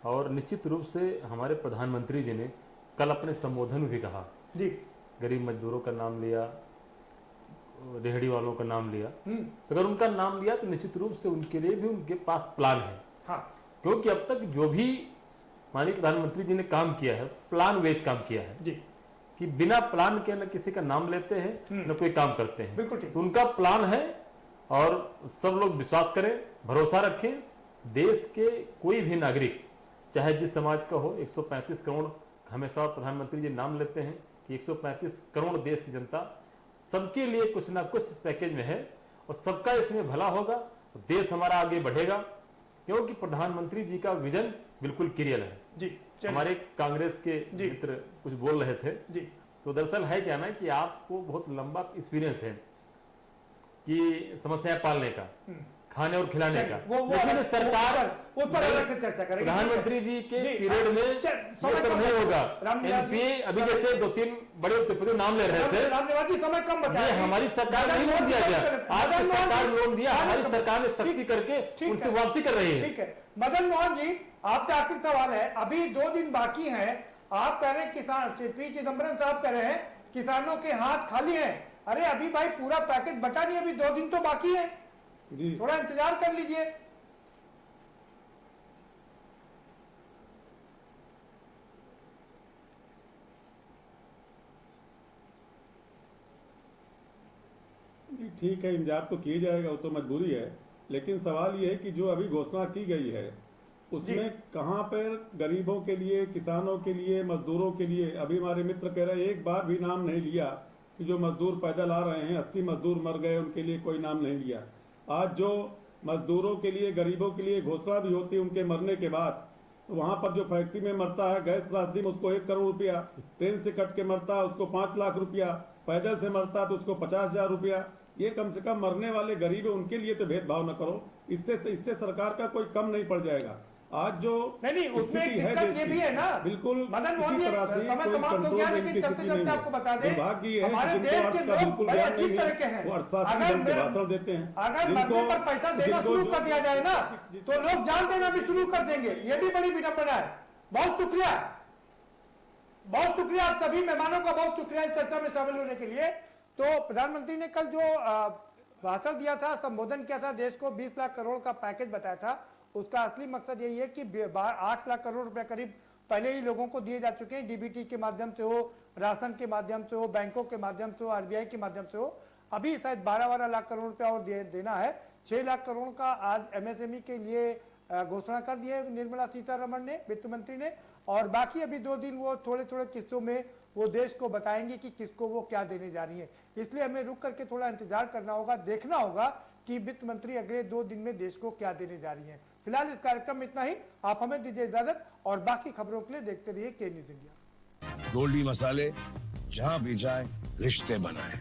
और निश्चित रूप से हमारे प्रधानमंत्री जी ने कल अपने संबोधन में भी कहा
जी,
गरीब मजदूरों का नाम लिया, रेहड़ी वालों का नाम लिया। तो अगर उनका नाम लिया तो निश्चित रूप से उनके लिए भी उनके पास प्लान है।
हाँ।
क्योंकि अब तक जो भी माननीय प्रधानमंत्री जी ने काम किया है, प्लान वेज काम किया है
जी,
कि बिना प्लान के न किसी का नाम लेते हैं न कोई काम करते हैं।
बिल्कुल ठीक।
तो उनका प्लान है, और सब लोग विश्वास करें, भरोसा रखें। देश के कोई भी नागरिक, चाहे जिस समाज का हो, 135 करोड़ हमेशा प्रधानमंत्री जी नाम लेते हैं कि 135 करोड़ देश की जनता, सबके लिए कुछ ना कुछ इस पैकेज में है, और सबका इसमें भला होगा तो देश हमारा आगे बढ़ेगा। क्योंकि प्रधानमंत्री जी का विजन बिल्कुल क्लियर है
जी।
हमारे कांग्रेस के मित्र कुछ बोल रहे थे
जी,
तो दरअसल है क्या ना कि आपको बहुत लंबा एक्सपीरियंस है कि समस्याएं पालने का, खाने और खिलाने का, लेकिन सरकार प्रधानमंत्री जी के पीरियड में ये सब नहीं होगा। एनपीए अभी जैसे 2-3 बड़े उद्योगपति नाम ले रहे थे,
समय कम बचा
ये हमारी सरकार ने लोन दिया गया, आपकी सरकार ने लोन दिया, हमारी सरकार ने सख्ती करके उनसे वापसी कर रही है।
ठीक है मदन मोहन जी, आपसे आखिरी सवाल है, अभी 2 दिन बाकी हैं, आप कह रहे हैं किसान, पी चिदम्बरम साहब कह रहे हैं किसानों के हाथ खाली हैं। अरे अभी भाई पूरा पैकेज बटा नहीं, अभी 2 दिन तो बाकी है, थोड़ा इंतजार कर लीजिए।
ठीक है, इंतजार तो किया जाएगा, वो तो मजबूरी है, लेकिन सवाल ये है कि जो अभी घोषणा की गई है उसमें कहां पर गरीबों के लिए, किसानों के लिए, मजदूरों के लिए, अभी हमारे मित्र कह रहे हैं एक बार भी नाम नहीं लिया कि जो मजदूर पैदल आ रहे हैं, 80 मजदूर मर गए, उनके लिए कोई नाम नहीं लिया। आज जो मजदूरों के लिए, गरीबों के लिए घोषणा भी होती है उनके मरने के बाद, तो वहां पर जो फैक्ट्री में मरता है गैस त्रासदी में उसको 1 करोड़ रुपया, ट्रेन से कट के मरता है उसको 5 लाख रुपया, पैदल से मरता है तो उसको 50,000 रुपया। ये कम से कम मरने वाले गरीब है उनके लिए तो भेदभाव न करो, इससे सरकार का कोई कम नहीं पड़ जाएगा। आज जो
नहीं उसमें एक दिक्कत ये भी है ना
बिल्कुल
मदन मोदी, समय समाप्त हो गया, लेकिन चलते चलते आपको बता दें हमारे देश के लोग बड़े अजीब तरह के हैं।
भाषण देते हैं,
अगर मरने पर पैसा देना शुरू कर दिया जाए ना तो लोग जान देना भी शुरू कर देंगे। ये भी बड़ी विडंबना है। बहुत शुक्रिया आप सभी मेहमानों का, बहुत शुक्रिया इस चर्चा में शामिल होने के लिए। तो प्रधानमंत्री ने कल जो भाषण दिया था, संबोधन किया था, देश को 20 लाख करोड़ का पैकेज बताया था, उसका असली मकसद यही है कि 8 लाख करोड़ रुपए करीब पहले ही लोगों को दिए जा चुके हैं। डीबीटी के माध्यम से हो, राशन के माध्यम से हो, बैंकों के माध्यम से हो, आरबीआई के माध्यम से हो। अभी शायद 12 लाख करोड़ रुपया और देना है। 6 लाख करोड़ का आज एमएसएमई के लिए घोषणा कर दी है निर्मला सीतारमण ने, वित्त मंत्री ने, और बाकी अभी 2 दिन वो थोड़े थोड़े किस्तों में वो देश को बताएंगे कि किसको वो क्या देने जा रही है। इसलिए हमें रुक करके थोड़ा इंतजार करना होगा, देखना होगा कि वित्त मंत्री अगले 2 दिन में देश को क्या देने जा रही है। फिलहाल इस कार्यक्रम में इतना ही। आप हमें दीजिए इजाजत और बाकी खबरों के लिए देखते रहिए के न्यूज इंडिया।
गोल्डी मसाले जहां भी जाए रिश्ते बनाए।